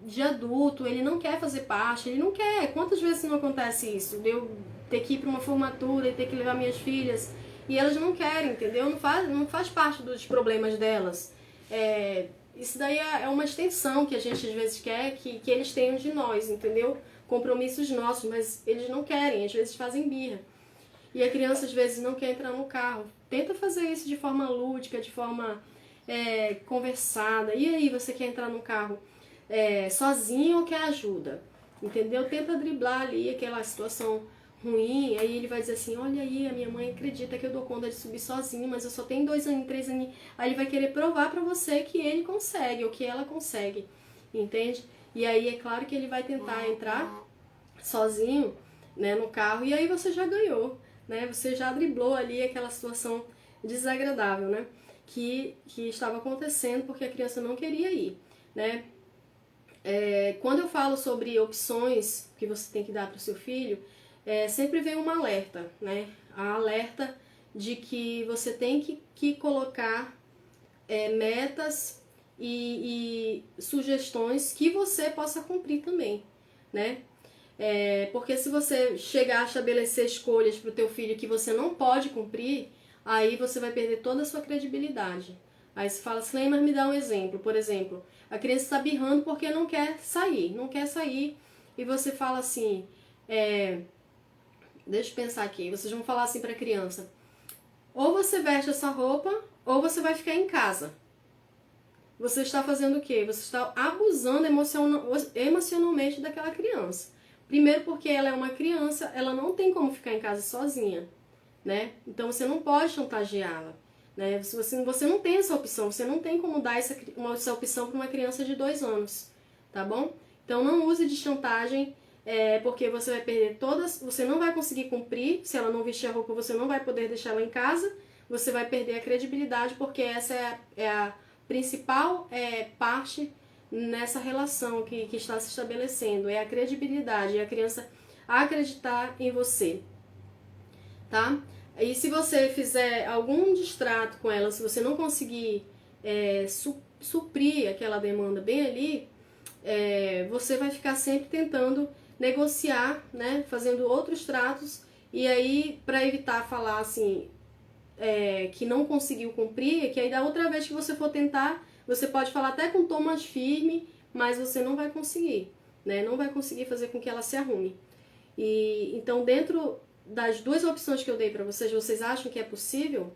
de adulto, ele não quer fazer parte, ele não quer. Quantas vezes não acontece isso? De eu ter que ir para uma formatura e ter que levar minhas filhas e elas não querem, entendeu? Não faz parte dos problemas delas. Isso daí é uma extensão que a gente às vezes quer que eles tenham de nós, entendeu? Compromissos nossos, mas eles não querem, às vezes fazem birra. E a criança às vezes não quer entrar no carro. Tenta fazer isso de forma lúdica, de forma conversada. E aí, você quer entrar no carro sozinho ou quer ajuda? Entendeu? Tenta driblar ali aquela situação ruim, aí ele vai dizer assim, olha aí, a minha mãe acredita que eu dou conta de subir sozinho, mas eu só tenho 2 anos, 3 anos. Aí ele vai querer provar pra você que ele consegue, ou que ela consegue, entende? E aí é claro que ele vai tentar entrar sozinho, né, no carro, e aí você já ganhou, né? Você já driblou ali aquela situação desagradável, né? Que estava acontecendo porque a criança não queria ir, né? Quando eu falo sobre opções que você tem que dar para o seu filho, sempre vem um alerta, né? A alerta de que você tem que colocar metas e sugestões que você possa cumprir também, né? Porque se você chegar a estabelecer escolhas para o teu filho que você não pode cumprir, aí você vai perder toda a sua credibilidade. Aí você fala assim, mas me dá um exemplo. Por exemplo, a criança está birrando porque não quer sair, e você fala assim, deixa eu pensar aqui, vocês vão falar assim para a criança, ou você veste essa roupa, ou você vai ficar em casa. Você está fazendo o quê? Você está abusando emocionalmente daquela criança. Primeiro porque ela é uma criança, ela não tem como ficar em casa sozinha, né? Então você não pode chantageá-la, né? Você não tem essa opção, você não tem como dar essa opção para uma criança de 2 anos, tá bom? Então não use de chantagem, porque você vai perder você não vai conseguir cumprir, se ela não vestir a roupa você não vai poder deixar ela em casa, você vai perder a credibilidade, porque essa é a principal parte nessa relação que está se estabelecendo, é a credibilidade, é a criança acreditar em você, tá? E se você fizer algum distrato com ela, se você não conseguir suprir aquela demanda bem ali, você vai ficar sempre tentando negociar, né, fazendo outros tratos, e aí para evitar falar assim que não conseguiu cumprir, que aí da outra vez que você for tentar, você pode falar até com um tom mais firme, mas você não vai conseguir, né? Não vai conseguir fazer com que ela se arrume. E então, dentro das 2 opções que eu dei para vocês acham que é possível?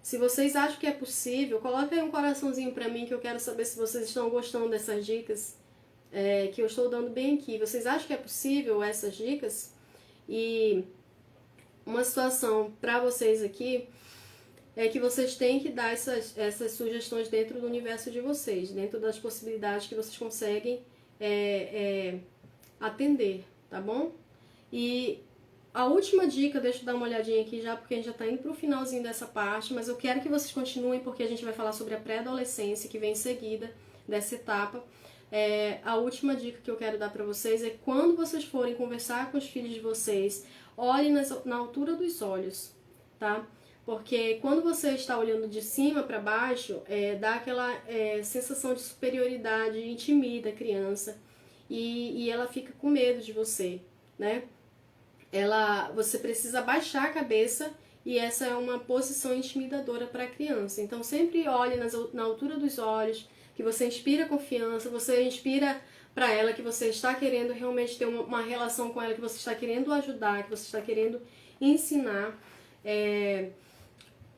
Se vocês acham que é possível, coloca aí um coraçãozinho para mim, que eu quero saber se vocês estão gostando dessas dicas que eu estou dando bem aqui. Vocês acham que é possível essas dicas? E uma situação para vocês aqui é que vocês têm que dar essas sugestões dentro do universo de vocês, dentro das possibilidades que vocês conseguem atender, tá bom? E a última dica, deixa eu dar uma olhadinha aqui já, porque a gente já está indo para o finalzinho dessa parte, mas eu quero que vocês continuem, porque a gente vai falar sobre a pré-adolescência, que vem em seguida dessa etapa. A última dica que eu quero dar para vocês é quando vocês forem conversar com os filhos de vocês, olhem na altura dos olhos, tá? Porque quando você está olhando de cima para baixo, dá aquela sensação de superioridade, intimida a criança e ela fica com medo de você, né? Você precisa baixar a cabeça e essa é uma posição intimidadora para a criança. Então sempre olhe na altura dos olhos, que você inspira confiança, você inspira para ela, que você está querendo realmente ter uma relação com ela, que você está querendo ajudar, que você está querendo ensinar.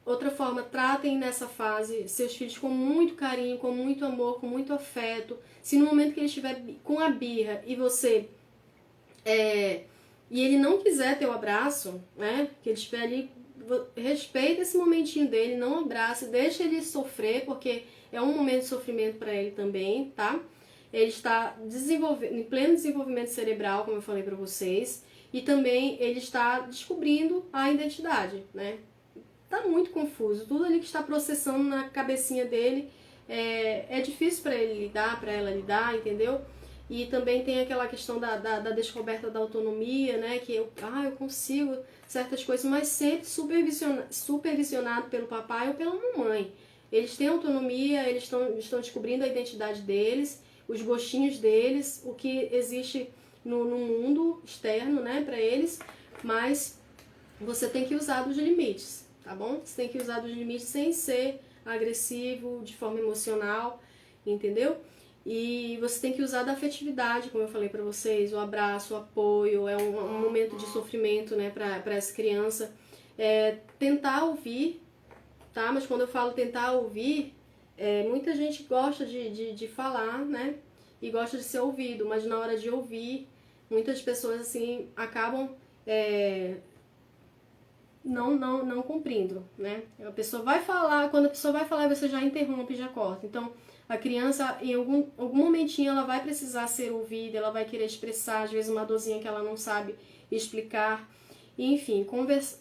Outra forma, tratem nessa fase seus filhos com muito carinho, com muito amor, com muito afeto. Se no momento que ele estiver com a birra e você e ele não quiser ter o abraço, né, que ele estiver ali, respeita esse momentinho dele, não abraça, deixa ele sofrer, porque é um momento de sofrimento para ele também, tá? Ele está em pleno desenvolvimento cerebral, como eu falei para vocês, e também ele está descobrindo a identidade, né? Tá muito confuso, tudo ali que está processando na cabecinha dele é difícil para ele lidar, para ela lidar, entendeu? E também tem aquela questão da descoberta da autonomia, né? Que eu consigo certas coisas, mas sempre supervisionado pelo papai ou pela mamãe. Eles têm autonomia, eles estão descobrindo a identidade deles, os gostinhos deles, o que existe no mundo externo, né, para eles, mas você tem que usar dos limites, tá bom? Você tem que usar dos limites sem ser agressivo, de forma emocional, entendeu? E você tem que usar da afetividade, como eu falei pra vocês, o abraço, o apoio, é um momento de sofrimento, né, pra essa criança. Tentar ouvir, tá? Mas quando eu falo tentar ouvir, muita gente gosta de falar, né, e gosta de ser ouvido, mas na hora de ouvir, muitas pessoas, assim, acabam não cumprindo, né? A pessoa vai falar, quando a pessoa vai falar, você já interrompe, já corta. Então, a criança, em algum momentinho, ela vai precisar ser ouvida, ela vai querer expressar, às vezes, uma dorzinha que ela não sabe explicar. Enfim,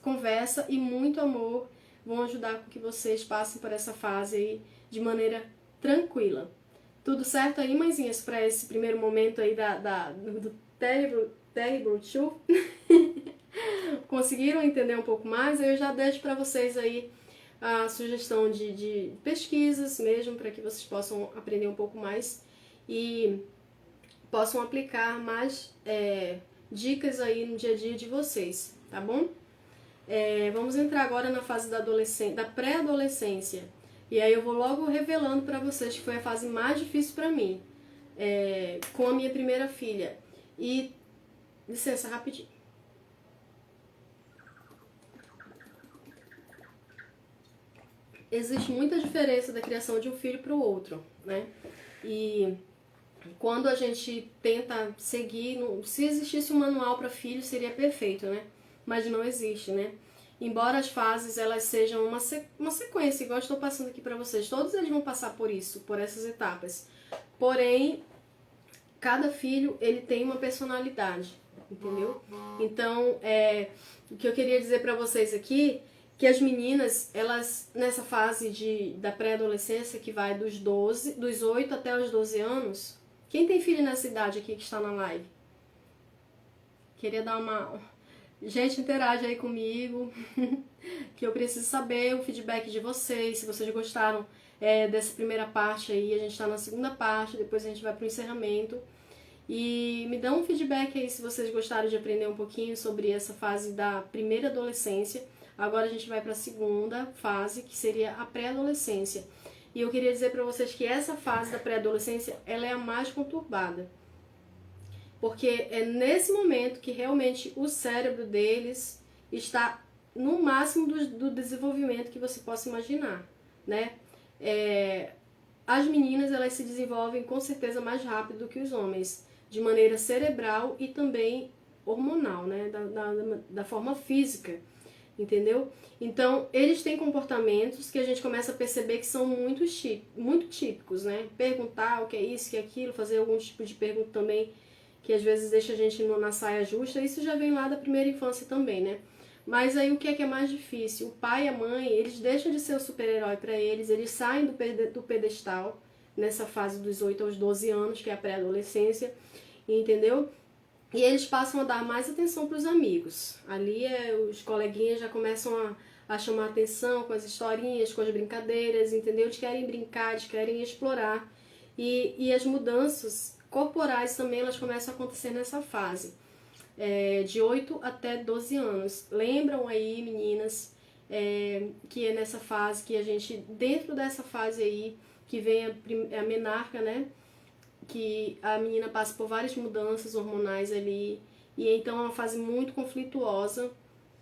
conversa e muito amor vão ajudar com que vocês passem por essa fase aí de maneira tranquila. Tudo certo aí, mãezinhas, para esse primeiro momento aí do Terrible Two? Conseguiram entender um pouco mais? Eu já deixo para vocês aí a sugestão de pesquisas mesmo, para que vocês possam aprender um pouco mais e possam aplicar mais dicas aí no dia a dia de vocês, tá bom? Vamos entrar agora na fase da pré-adolescência. E aí eu vou logo revelando para vocês que foi a fase mais difícil para mim, com a minha primeira filha. E, licença, rapidinho. Existe muita diferença da criação de um filho para o outro, né? E quando a gente tenta seguir, se existisse um manual para filho seria perfeito, né? Mas não existe, né? Embora as fases elas sejam uma sequência, igual eu estou passando aqui para vocês, todos eles vão passar por isso, por essas etapas. Porém, cada filho ele tem uma personalidade, entendeu? Então, o que eu queria dizer para vocês aqui que as meninas, elas, nessa fase da pré-adolescência, que vai dos 8 até os 12 anos, quem tem filho nessa idade aqui que está na live? Queria dar uma... Gente, interage aí comigo, que eu preciso saber o feedback de vocês, se vocês gostaram dessa primeira parte aí, a gente está na segunda parte, depois a gente vai para o encerramento. E me dá um feedback aí se vocês gostaram de aprender um pouquinho sobre essa fase da primeira adolescência. Agora a gente vai para a segunda fase, que seria a pré-adolescência. E eu queria dizer para vocês que essa fase da pré-adolescência, ela é a mais conturbada. Porque é nesse momento que realmente o cérebro deles está no máximo do desenvolvimento que você possa imaginar, né? As meninas, elas se desenvolvem com certeza mais rápido do que os homens, de maneira cerebral e também hormonal, né? Da forma física. Entendeu? Então, eles têm comportamentos que a gente começa a perceber que são muito típicos, né? Perguntar o que é isso, o que é aquilo, fazer algum tipo de pergunta também, que às vezes deixa a gente na saia justa. Isso já vem lá da primeira infância também, né? Mas aí o que é mais difícil? O pai e a mãe, eles deixam de ser o super-herói para eles saem do pedestal nessa fase dos 8 aos 12 anos, que é a pré-adolescência, entendeu? E eles passam a dar mais atenção para os amigos. Ali os coleguinhas já começam a chamar atenção com as historinhas, com as brincadeiras, entendeu? Eles querem brincar, eles querem explorar. E as mudanças corporais também elas começam a acontecer nessa fase, de 8 até 12 anos. Lembram aí, meninas, que é nessa fase que a gente, dentro dessa fase aí, que vem a menarca, né? que a menina passa por várias mudanças hormonais ali, e então é uma fase muito conflituosa,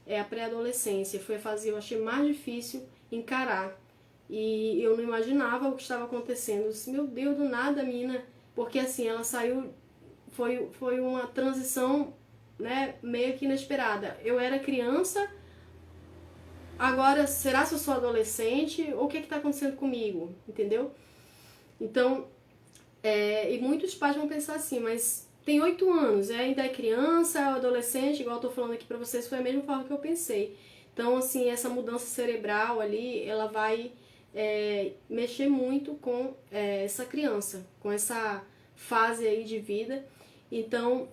é a pré-adolescência. Foi a fase que eu achei mais difícil encarar, e eu não imaginava o que estava acontecendo. Eu disse, meu Deus, do nada a menina, porque assim, ela saiu, foi uma transição, né, meio que inesperada. Eu era criança, agora será que eu sou adolescente, ou o que está acontecendo comigo, entendeu? Então, e muitos pais vão pensar assim, mas tem 8 anos, ainda é criança, é adolescente, igual eu tô falando aqui pra vocês, foi a mesma forma que eu pensei. Então, assim, essa mudança cerebral ali, ela vai mexer muito com essa criança, com essa fase aí de vida. Então,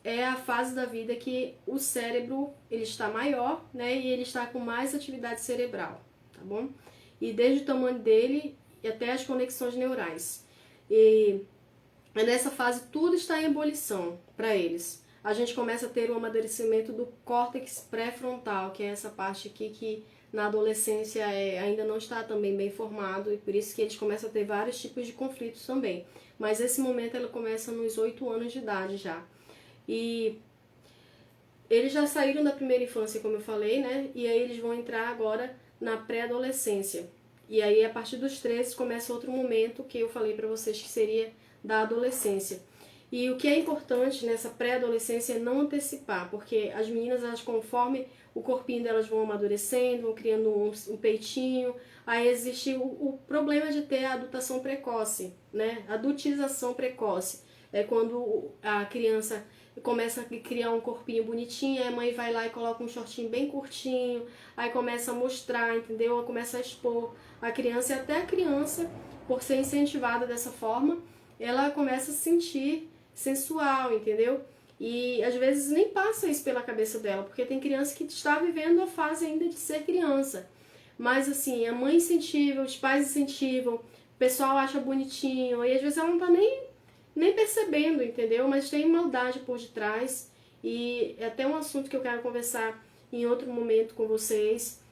é a fase da vida que o cérebro, ele está maior, né, e ele está com mais atividade cerebral, tá bom? E desde o tamanho dele e até as conexões neurais. E nessa fase tudo está em ebulição para eles. A gente começa a ter o amadurecimento do córtex pré-frontal, que é essa parte aqui que na adolescência ainda não está também bem formado, e por isso que eles começam a ter vários tipos de conflitos também. Mas esse momento ela começa nos 8 anos de idade já. E eles já saíram da primeira infância, como eu falei, né? E aí eles vão entrar agora na pré-adolescência. E aí a partir dos 13 começa outro momento que eu falei para vocês que seria da adolescência. E o que é importante nessa pré-adolescência é não antecipar, porque as meninas, elas, conforme o corpinho delas vão amadurecendo, vão criando um peitinho, aí existe o problema de ter a adultação precoce, né? A adultização precoce. É quando a criança começa a criar um corpinho bonitinho, a mãe vai lá e coloca um shortinho bem curtinho, aí começa a mostrar, entendeu? Começa a expor a criança, e até a criança, por ser incentivada dessa forma, ela começa a se sentir sensual, entendeu? E às vezes nem passa isso pela cabeça dela, porque tem criança que está vivendo a fase ainda de ser criança. Mas assim, a mãe incentiva, os pais incentivam, o pessoal acha bonitinho, e às vezes ela não tá nem percebendo, entendeu? Mas tem maldade por detrás, e é até um assunto que eu quero conversar em outro momento com vocês,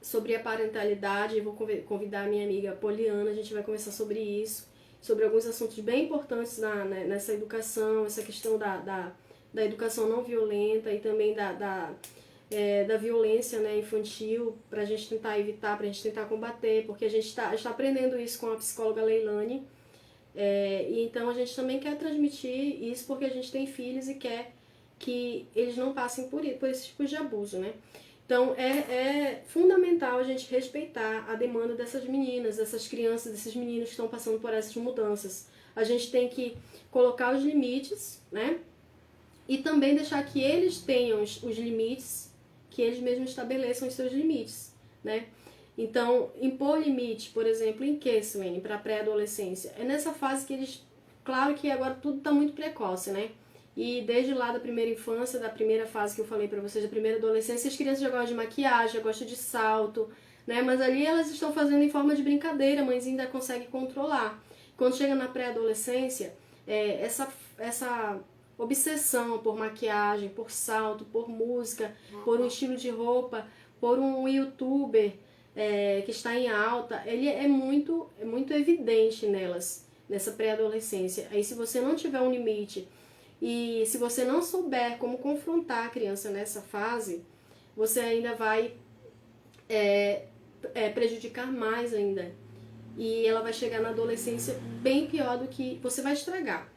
sobre a parentalidade. Eu vou convidar a minha amiga Poliana, a gente vai conversar sobre isso, sobre alguns assuntos bem importantes nessa educação, essa questão da educação não violenta e também da violência, né, infantil, para a gente tentar evitar, para a gente tentar combater, porque a gente está aprendendo isso com a psicóloga Leilani, e então a gente também quer transmitir isso porque a gente tem filhos e quer que eles não passem por esse tipo de abuso, né? Então é fundamental a gente respeitar a demanda dessas meninas, dessas crianças, desses meninos que estão passando por essas mudanças. A gente tem que colocar os limites, né? E também deixar que eles tenham os limites, que eles mesmos estabeleçam os seus limites, né? Então, impor limite, por exemplo, em que, Suene, para a pré-adolescência? É nessa fase que eles... Claro que agora tudo está muito precoce, né? E desde lá da primeira infância, da primeira fase que eu falei pra vocês, da primeira adolescência, as crianças já gostam de maquiagem, já gostam de salto, né? Mas ali elas estão fazendo em forma de brincadeira, a mãezinha ainda consegue controlar. Quando chega na pré-adolescência, essa obsessão por maquiagem, por salto, por música, por um estilo de roupa, por um youtuber que está em alta, ele é muito evidente nelas, nessa pré-adolescência. Aí se você não tiver um limite e se você não souber como confrontar a criança nessa fase, você ainda vai prejudicar mais ainda. E ela vai chegar na adolescência bem pior do que... Você vai estragar.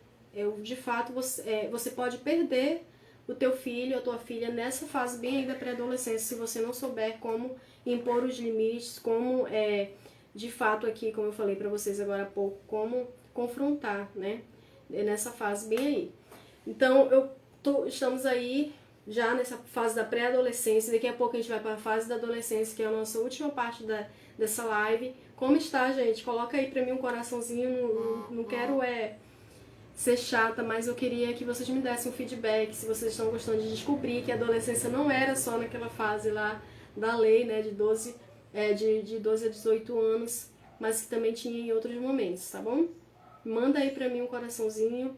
De fato, você pode perder o teu filho, a tua filha nessa fase bem ainda pré-adolescência, se você não souber como impor os limites, como, de fato aqui, como eu falei pra vocês agora há pouco, como confrontar, né? Nessa fase bem aí. Então, estamos aí já nessa fase da pré-adolescência. Daqui a pouco a gente vai para a fase da adolescência, que é a nossa última parte dessa live. Como está, gente? Coloca aí pra mim um coraçãozinho. Não quero ser chata, mas eu queria que vocês me dessem um feedback, se vocês estão gostando de descobrir que a adolescência não era só naquela fase lá da lei, né, de 12 a 18 anos, mas que também tinha em outros momentos, tá bom? Manda aí pra mim um coraçãozinho.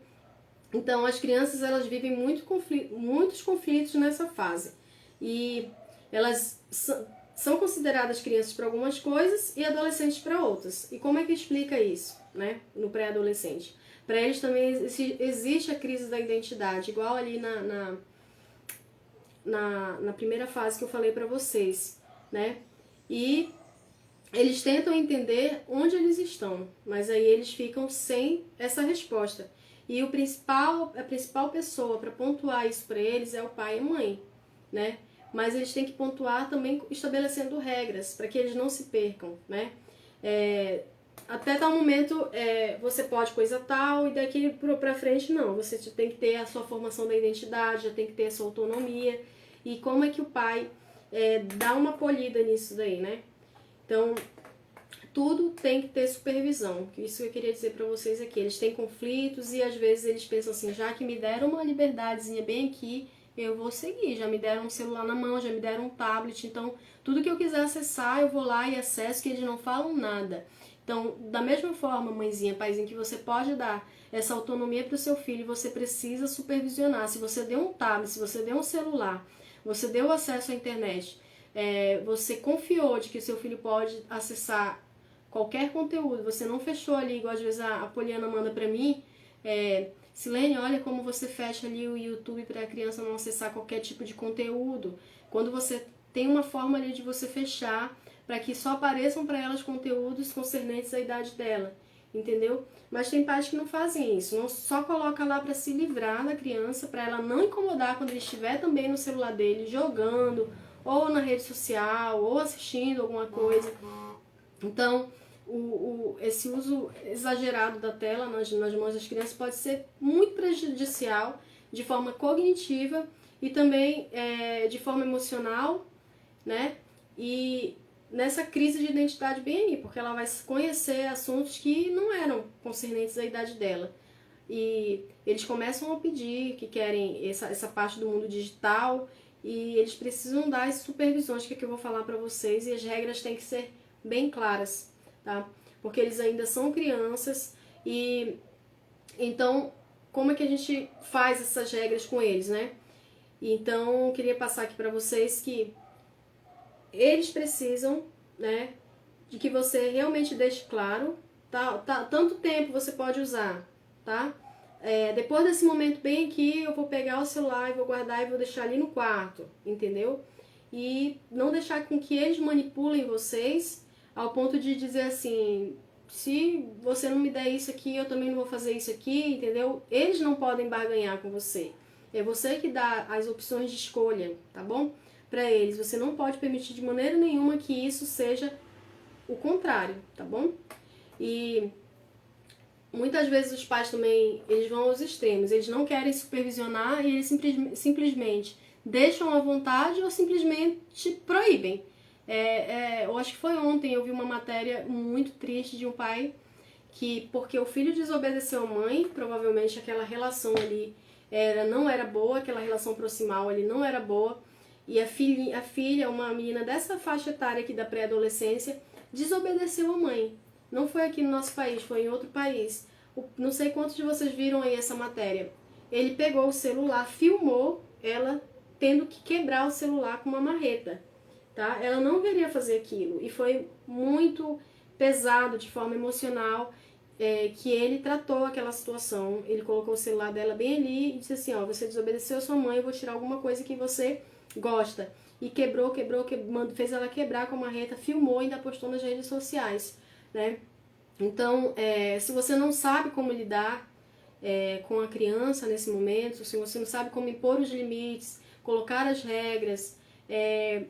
Então, as crianças, elas vivem muitos conflitos nessa fase. E elas são consideradas crianças para algumas coisas e adolescentes para outras. E como é que explica isso, né, no pré-adolescente? Para eles também existe a crise da identidade, igual ali na primeira fase que eu falei para vocês, né? E eles tentam entender onde eles estão, mas aí eles ficam sem essa resposta. E a principal pessoa para pontuar isso para eles é o pai e a mãe, né? Mas eles têm que pontuar também estabelecendo regras para que eles não se percam, né? Até tal momento você pode coisa tal e daqui para frente não. Você tem que ter a sua formação da identidade, já tem que ter a sua autonomia. E como é que o pai dá uma polida nisso daí, né? Então, tudo tem que ter supervisão. Isso que eu queria dizer para vocês aqui. Eles têm conflitos e às vezes eles pensam assim, já que me deram uma liberdadezinha bem aqui, eu vou seguir. Já me deram um celular na mão, já me deram um tablet, então tudo que eu quiser acessar, eu vou lá e acesso, que eles não falam nada. Então, da mesma forma, mãezinha, paizinho, que você pode dar essa autonomia para o seu filho, você precisa supervisionar. Se você deu um tablet, se você deu um celular, você deu acesso à internet, você confiou de que o seu filho pode acessar qualquer conteúdo, você não fechou ali, igual às vezes a Poliana manda pra mim, Silene, olha como você fecha ali o YouTube para a criança não acessar qualquer tipo de conteúdo. Quando você tem uma forma ali de você fechar para que só apareçam para elas conteúdos concernentes à idade dela, entendeu? Mas tem pais que não fazem isso, não só coloca lá para se livrar da criança, para ela não incomodar quando ele estiver também no celular dele, jogando, ou na rede social, ou assistindo alguma coisa. Então, esse uso exagerado da tela nas mãos das crianças pode ser muito prejudicial de forma cognitiva e também de forma emocional, né? E nessa crise de identidade bem aí, porque ela vai conhecer assuntos que não eram concernentes à idade dela. E eles começam a pedir que querem essa parte do mundo digital e eles precisam dar as supervisões, que é que eu vou falar para vocês, e as regras têm que ser bem claras, tá? Porque eles ainda são crianças e então como é que a gente faz essas regras com eles, né? Então eu queria passar aqui para vocês que eles precisam, né, de que você realmente deixe claro, tá? Tanto tempo você pode usar, tá? Depois desse momento bem aqui, eu vou pegar o celular e vou guardar e vou deixar ali no quarto, entendeu? E não deixar com que eles manipulem vocês ao ponto de dizer assim, se você não me der isso aqui, eu também não vou fazer isso aqui, entendeu? Eles não podem barganhar com você. É você que dá as opções de escolha, tá bom? Para eles, você não pode permitir de maneira nenhuma que isso seja o contrário, tá bom? E muitas vezes os pais também, eles vão aos extremos, eles não querem supervisionar e eles simplesmente deixam à vontade ou simplesmente proíbem. Eu acho que foi ontem, eu vi uma matéria muito triste de um pai que, porque o filho desobedeceu a mãe, provavelmente aquela relação ali não era boa, aquela relação proximal ali não era boa, e a filha, uma menina dessa faixa etária aqui da pré-adolescência, desobedeceu a mãe. Não foi aqui no nosso país, foi em outro país. Não sei quantos de vocês viram aí essa matéria. Ele pegou o celular, filmou ela tendo que quebrar o celular com uma marreta. Tá? Ela não deveria fazer aquilo. E foi muito pesado de forma emocional que ele tratou aquela situação. Ele colocou o celular dela bem ali e disse assim, ó, você desobedeceu a sua mãe, eu vou tirar alguma coisa que você gosta. E quebrou, fez ela quebrar com a marreta, filmou e ainda postou nas redes sociais, né? Então, se você não sabe como lidar com a criança nesse momento, se você não sabe como impor os limites, colocar as regras,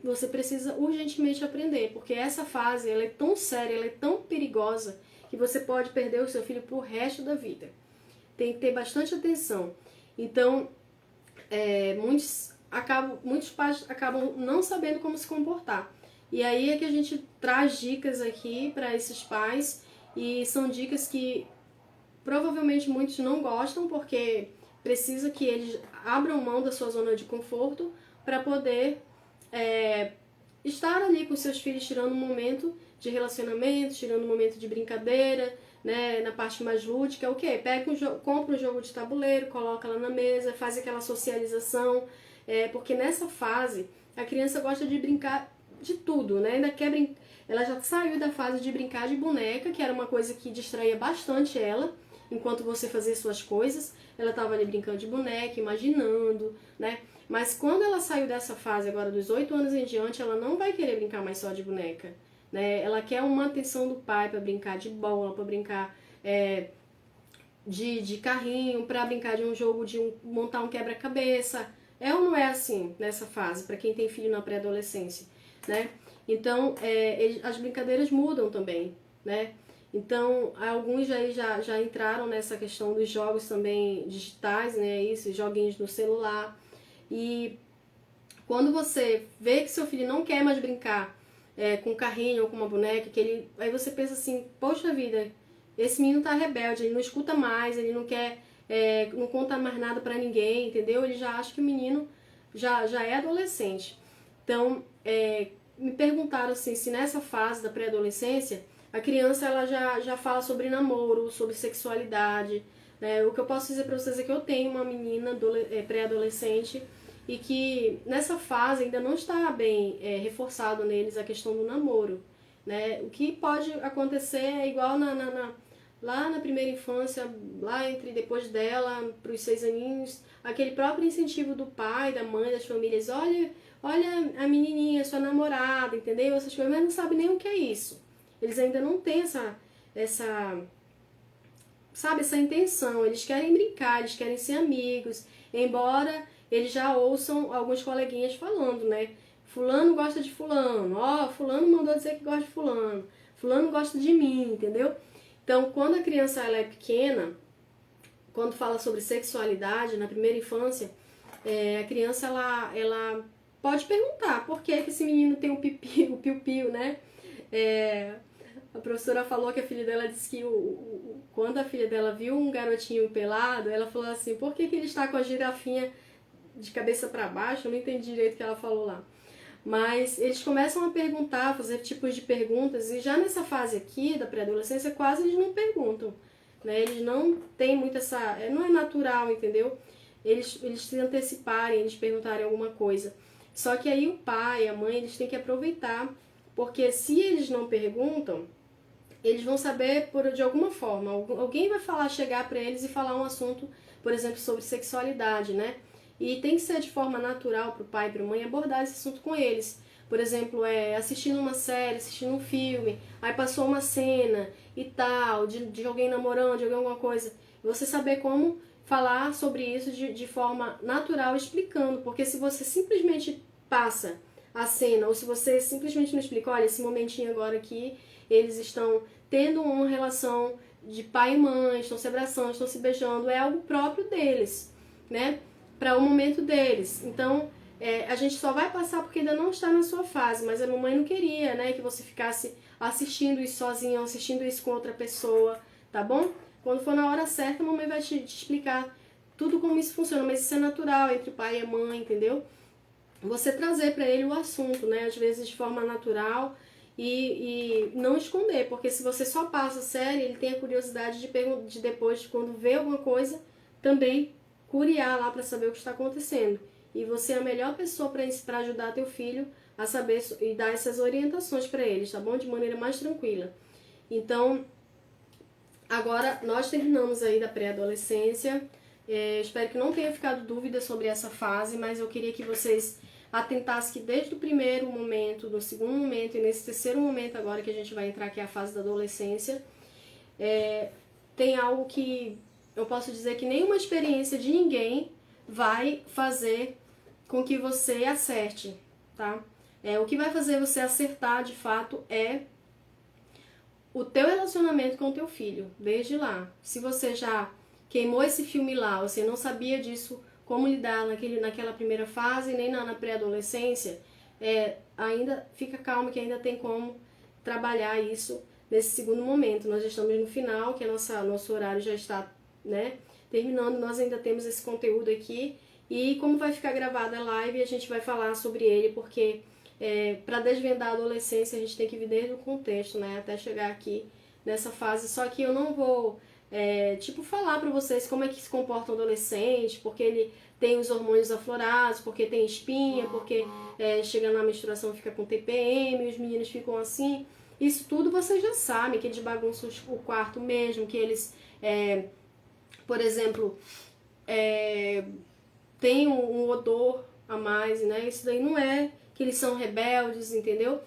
você precisa urgentemente aprender, porque essa fase ela é tão séria, ela é tão perigosa, que você pode perder o seu filho pro resto da vida. Tem que ter bastante atenção. Então, muitos pais acabam não sabendo como se comportar. E aí é que a gente traz dicas aqui para esses pais, e são dicas que provavelmente muitos não gostam, porque precisa que eles abram mão da sua zona de conforto para poder estar ali com seus filhos, tirando um momento de relacionamento, tirando um momento de brincadeira, né, na parte mais lúdica. O quê? Compra um jogo de tabuleiro, coloca lá na mesa, faz aquela socialização, porque nessa fase a criança gosta de brincar de tudo, né? Ela já saiu da fase de brincar de boneca, que era uma coisa que distraía bastante ela, enquanto você fazia suas coisas, ela estava ali brincando de boneca, imaginando, né? Mas quando ela saiu dessa fase agora dos 8 anos em diante, ela não vai querer brincar mais só de boneca, né? Ela quer uma atenção do pai para brincar de bola, para brincar de carrinho, para brincar de um jogo, montar um quebra-cabeça. É ou não é assim nessa fase, para quem tem filho na pré-adolescência, né? Então, as brincadeiras mudam também, né? Então, alguns já entraram nessa questão dos jogos também digitais, né? Isso, joguinhos no celular. E quando você vê que seu filho não quer mais brincar com um carrinho ou com uma boneca, aí você pensa assim, poxa vida, esse menino tá rebelde, ele não escuta mais, ele não quer, não conta mais nada pra ninguém, entendeu? Ele já acha que o menino já é adolescente. Então, me perguntaram assim, se nessa fase da pré-adolescência, a criança ela já fala sobre namoro, sobre sexualidade. O que eu posso dizer pra vocês é que eu tenho uma menina pré-adolescente e que nessa fase ainda não está bem reforçado neles a questão do namoro, né? O que pode acontecer é igual lá na primeira infância, lá depois dela, para os 6 aninhos, aquele próprio incentivo do pai, da mãe, das famílias, olha a menininha, sua namorada, entendeu? Essas coisas, mas não sabe nem o que é isso. Eles ainda não têm essa intenção, eles querem brincar, eles querem ser amigos, embora eles já ouçam alguns coleguinhas falando, né? Fulano gosta de fulano, fulano mandou dizer que gosta de fulano gosta de mim, entendeu? Então, quando a criança ela é pequena, quando fala sobre sexualidade na primeira infância, a criança ela pode perguntar por que esse menino tem o piu-piu, né? A professora falou que a filha dela disse que quando a filha dela viu um garotinho pelado, ela falou assim, por que ele está com a girafinha de cabeça para baixo? Eu não entendi direito o que ela falou lá. Mas eles começam a perguntar, fazer tipos de perguntas, e já nessa fase aqui da pré-adolescência, quase eles não perguntam, né? Eles não têm muito não é natural, entendeu? Eles se anteciparem, eles perguntarem alguma coisa. Só que aí o pai, a mãe, eles têm que aproveitar, porque se eles não perguntam, eles vão saber de alguma forma. Alguém vai chegar para eles e falar um assunto, por exemplo, sobre sexualidade, né? E tem que ser de forma natural para o pai e para a mãe abordar esse assunto com eles. Por exemplo, assistindo uma série, assistindo um filme, aí passou uma cena e tal, de alguém namorando, de alguma coisa. E você saber como falar sobre isso de forma natural, explicando. Porque se você simplesmente passa a cena, ou se você simplesmente não explica, olha, esse momentinho agora aqui, eles estão tendo uma relação de pai e mãe, estão se abraçando, estão se beijando, é algo próprio deles, né? Para o momento deles. Então, a gente só vai passar porque ainda não está na sua fase, mas a mamãe não queria, né, que você ficasse assistindo isso sozinho, assistindo isso com outra pessoa, tá bom? Quando for na hora certa, a mamãe vai te explicar tudo como isso funciona, mas isso é natural entre o pai e a mãe, entendeu? Você trazer para ele o assunto, né, às vezes de forma natural e não esconder, porque se você só passa a série, ele tem a curiosidade de depois, quando vê alguma coisa, também curiar lá para saber o que está acontecendo. E você é a melhor pessoa para ajudar teu filho a saber e dar essas orientações para eles, tá bom? De maneira mais tranquila. Então, agora nós terminamos aí da pré-adolescência. Espero que não tenha ficado dúvida sobre essa fase, mas eu queria que vocês atentassem que desde o primeiro momento, no segundo momento e nesse terceiro momento agora que a gente vai entrar, que é a fase da adolescência, tem algo que eu posso dizer que nenhuma experiência de ninguém vai fazer com que você acerte, tá? O que vai fazer você acertar, de fato, é o teu relacionamento com o teu filho, desde lá. Se você já queimou esse filme lá, você não sabia disso, como lidar naquela primeira fase, nem na pré-adolescência, ainda fica calmo que ainda tem como trabalhar isso nesse segundo momento. Nós já estamos no final, que nosso horário já está, né, terminando, nós ainda temos esse conteúdo aqui, e como vai ficar gravada a live, a gente vai falar sobre ele, porque para desvendar a adolescência a gente tem que vir desde o contexto, né, até chegar aqui nessa fase. Só que eu não vou falar para vocês como é que se comporta um adolescente, porque ele tem os hormônios aflorados, porque tem espinha, porque chega na menstruação fica com TPM, os meninos ficam assim. Isso tudo vocês já sabem, que eles bagunçam o quarto mesmo, que eles Por exemplo, tem um odor a mais, né? Isso daí não é que eles são rebeldes, entendeu?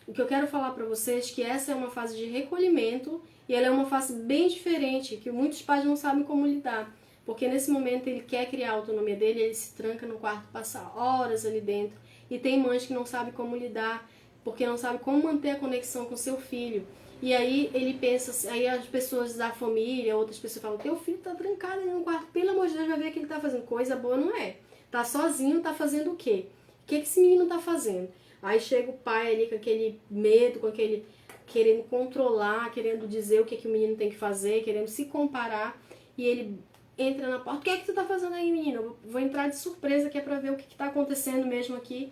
O que eu quero falar para vocês é que essa é uma fase de recolhimento e ela é uma fase bem diferente, que muitos pais não sabem como lidar. Porque nesse momento ele quer criar a autonomia dele, ele se tranca no quarto, passa horas ali dentro. E tem mães que não sabem como lidar, porque não sabem como manter a conexão com seu filho. E aí ele pensa, aí as pessoas da família, outras pessoas falam, teu filho tá trancado ali no quarto, pelo amor de Deus, vai ver que ele tá fazendo coisa boa, não é? Tá sozinho, tá fazendo o quê? O que esse menino tá fazendo? Aí chega o pai ali com aquele medo, com aquele querendo controlar, querendo dizer o que o menino tem que fazer, querendo se comparar, e ele entra na porta, o que é que tu tá fazendo aí, menino? Eu vou entrar de surpresa aqui pra ver o que tá acontecendo mesmo aqui,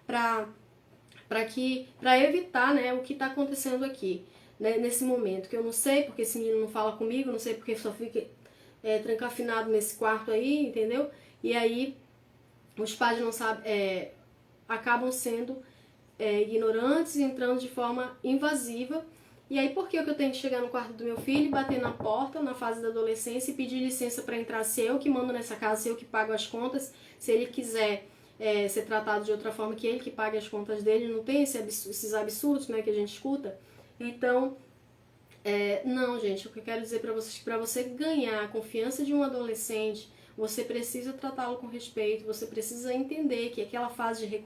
pra evitar, né, o que tá acontecendo aqui, né, nesse momento, que eu não sei porque esse menino não fala comigo, não sei porque só fica trancafinado nesse quarto aí, entendeu? E aí os pais não sabem, acabam sendo ignorantes, entrando de forma invasiva. E aí por que eu tenho que chegar no quarto do meu filho, bater na porta na fase da adolescência e pedir licença para entrar, se eu que mando nessa casa, se eu que pago as contas, se ele quiser ser tratado de outra forma, que ele que pague as contas dele, não tem esses absurdos, né, que a gente escuta. Então, não, gente, o que eu quero dizer para vocês é que para você ganhar a confiança de um adolescente, você precisa tratá-lo com respeito, você precisa entender que aquela fase de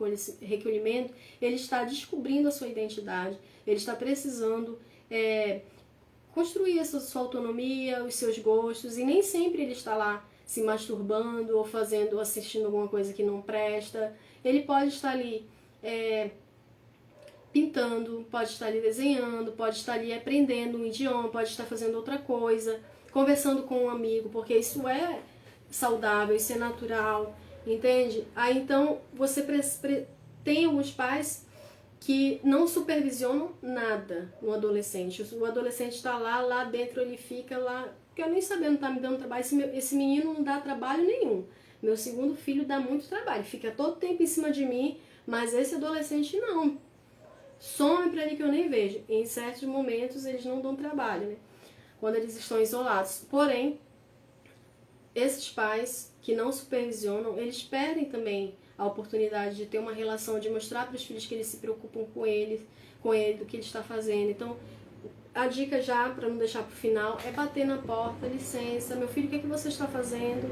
recolhimento, ele está descobrindo a sua identidade, ele está precisando construir essa sua autonomia, os seus gostos, e nem sempre ele está lá se masturbando ou fazendo, ou assistindo alguma coisa que não presta. Ele pode estar ali pintando, pode estar ali desenhando, pode estar ali aprendendo um idioma, pode estar fazendo outra coisa, conversando com um amigo, porque isso é saudável, isso é natural, entende? Aí então você tem alguns pais que não supervisionam nada no adolescente. O adolescente está lá dentro ele fica lá, porque eu nem sabendo tá me dando trabalho, esse menino não dá trabalho nenhum. Meu segundo filho dá muito trabalho, fica todo tempo em cima de mim, mas esse adolescente não. Some pra ali que eu nem vejo. Em certos momentos eles não dão trabalho, né? Quando eles estão isolados. Porém, esses pais que não supervisionam, eles perdem também a oportunidade de ter uma relação, de mostrar para os filhos que eles se preocupam com ele, do que ele está fazendo. Então, a dica já, para não deixar para o final, é bater na porta, licença, meu filho, o que é que você está fazendo?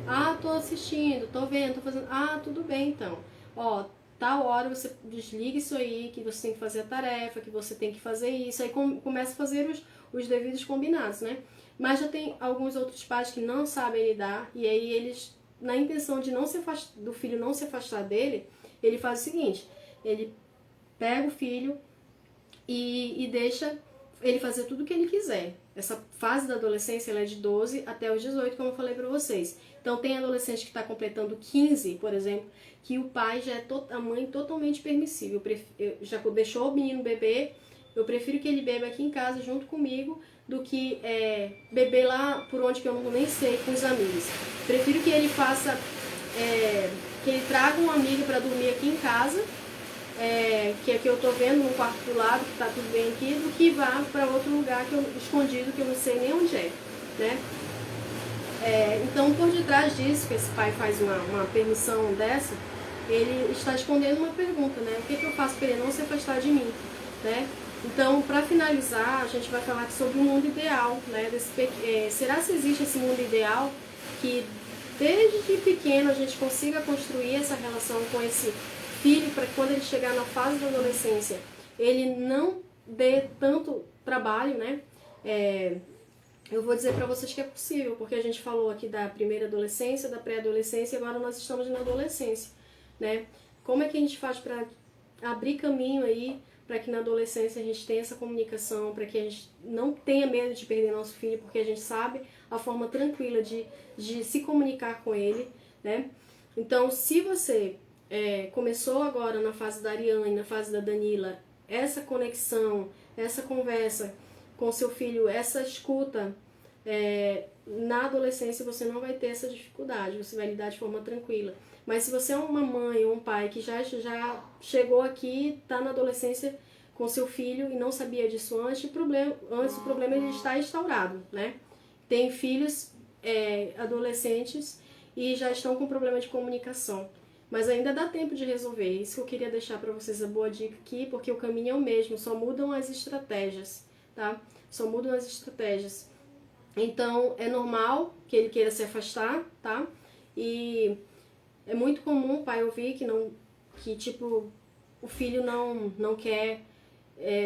Ah, tô assistindo, tô vendo, tô fazendo. Ah, tudo bem então. Ó, tal hora você desliga isso aí, que você tem que fazer a tarefa, que você tem que fazer isso. Aí começa a fazer os devidos combinados, né? Mas já tem alguns outros pais que não sabem lidar, e aí eles, na intenção de não se afastar, do filho não se afastar dele, ele faz o seguinte, ele pega o filho e deixa ele fazer tudo o que ele quiser. Essa fase da adolescência ela é de 12 até os 18, como eu falei pra vocês. Então tem adolescente que está completando 15, por exemplo, que o pai já é a mãe totalmente permissível. Já deixou o menino beber, eu prefiro que ele beba aqui em casa junto comigo do que beber lá por onde que eu não nem sei, com os amigos. Prefiro que ele faça, que ele traga um amigo para dormir aqui em casa, que aqui eu tô vendo no quarto do lado, que tá tudo bem aqui, do que vá para outro lugar escondido, que eu não sei nem onde é, né? Então, por detrás disso, que esse pai faz uma permissão dessa, ele está escondendo uma pergunta, né? O que eu faço para ele não se afastar de mim, né? Então, para finalizar, a gente vai falar sobre o mundo ideal, né? Será que existe esse mundo ideal que desde pequeno a gente consiga construir essa relação com esse filho para quando ele chegar na fase da adolescência ele não dê tanto trabalho, né? Eu vou dizer para vocês que é possível, porque a gente falou aqui da primeira adolescência, da pré-adolescência, e agora nós estamos na adolescência, né? Como é que a gente faz para abrir caminho aí para que na adolescência a gente tenha essa comunicação, para que a gente não tenha medo de perder nosso filho, porque a gente sabe a forma tranquila de se comunicar com ele, né? Então, se você começou agora na fase da Ariane, na fase da Danila, essa conexão, essa conversa com seu filho, essa escuta, na adolescência você não vai ter essa dificuldade, você vai lidar de forma tranquila. Mas se você é uma mãe ou um pai que já chegou aqui, está na adolescência, com seu filho e não sabia disso antes, o problema ele está instaurado, né? Tem filhos adolescentes e já estão com problema de comunicação. Mas ainda dá tempo de resolver. Isso que eu queria deixar para vocês a boa dica aqui, porque o caminho é o mesmo, só mudam as estratégias, tá? Só mudam as estratégias. Então, é normal que ele queira se afastar, tá? E é muito comum o pai ouvir que tipo, o filho não quer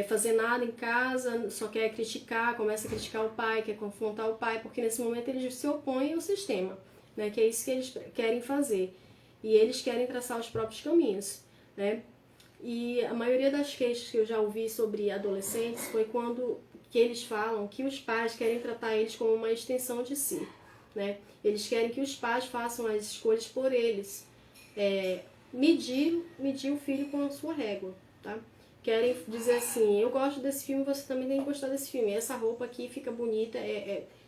fazer nada em casa, só quer criticar, começa a criticar o pai, quer confrontar o pai, porque nesse momento eles se opõem ao sistema, né? Que é isso que eles querem fazer. E eles querem traçar os próprios caminhos, né? E a maioria das queixas que eu já ouvi sobre adolescentes foi quando que eles falam que os pais querem tratar eles como uma extensão de si, né? Eles querem que os pais façam as escolhas por eles, medir o filho com a sua régua, tá? Querem dizer assim, eu gosto desse filme, você também tem que gostar desse filme, essa roupa aqui fica bonita,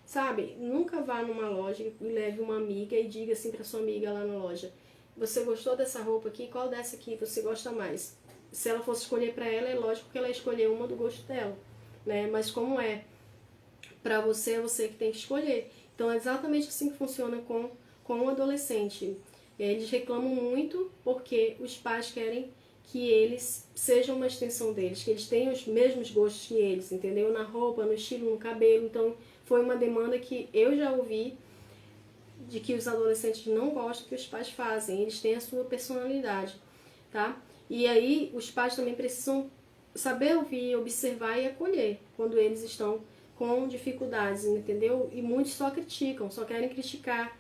sabe? Nunca vá numa loja e leve uma amiga e diga assim pra sua amiga lá na loja, você gostou dessa roupa aqui? Qual dessa aqui você gosta mais? Se ela fosse escolher pra ela, é lógico que ela ia escolher uma do gosto dela, né? Mas como é pra você, é você que tem que escolher. Então é exatamente assim que funciona com o adolescente. Eles reclamam muito porque os pais querem que eles sejam uma extensão deles, que eles tenham os mesmos gostos que eles, entendeu? Na roupa, no estilo, no cabelo. Então foi uma demanda que eu já ouvi de que os adolescentes não gostam que os pais fazem. Eles têm a sua personalidade, tá? E aí os pais também precisam saber ouvir, observar e acolher quando eles estão com dificuldades, entendeu? E muitos só criticam, só querem criticar,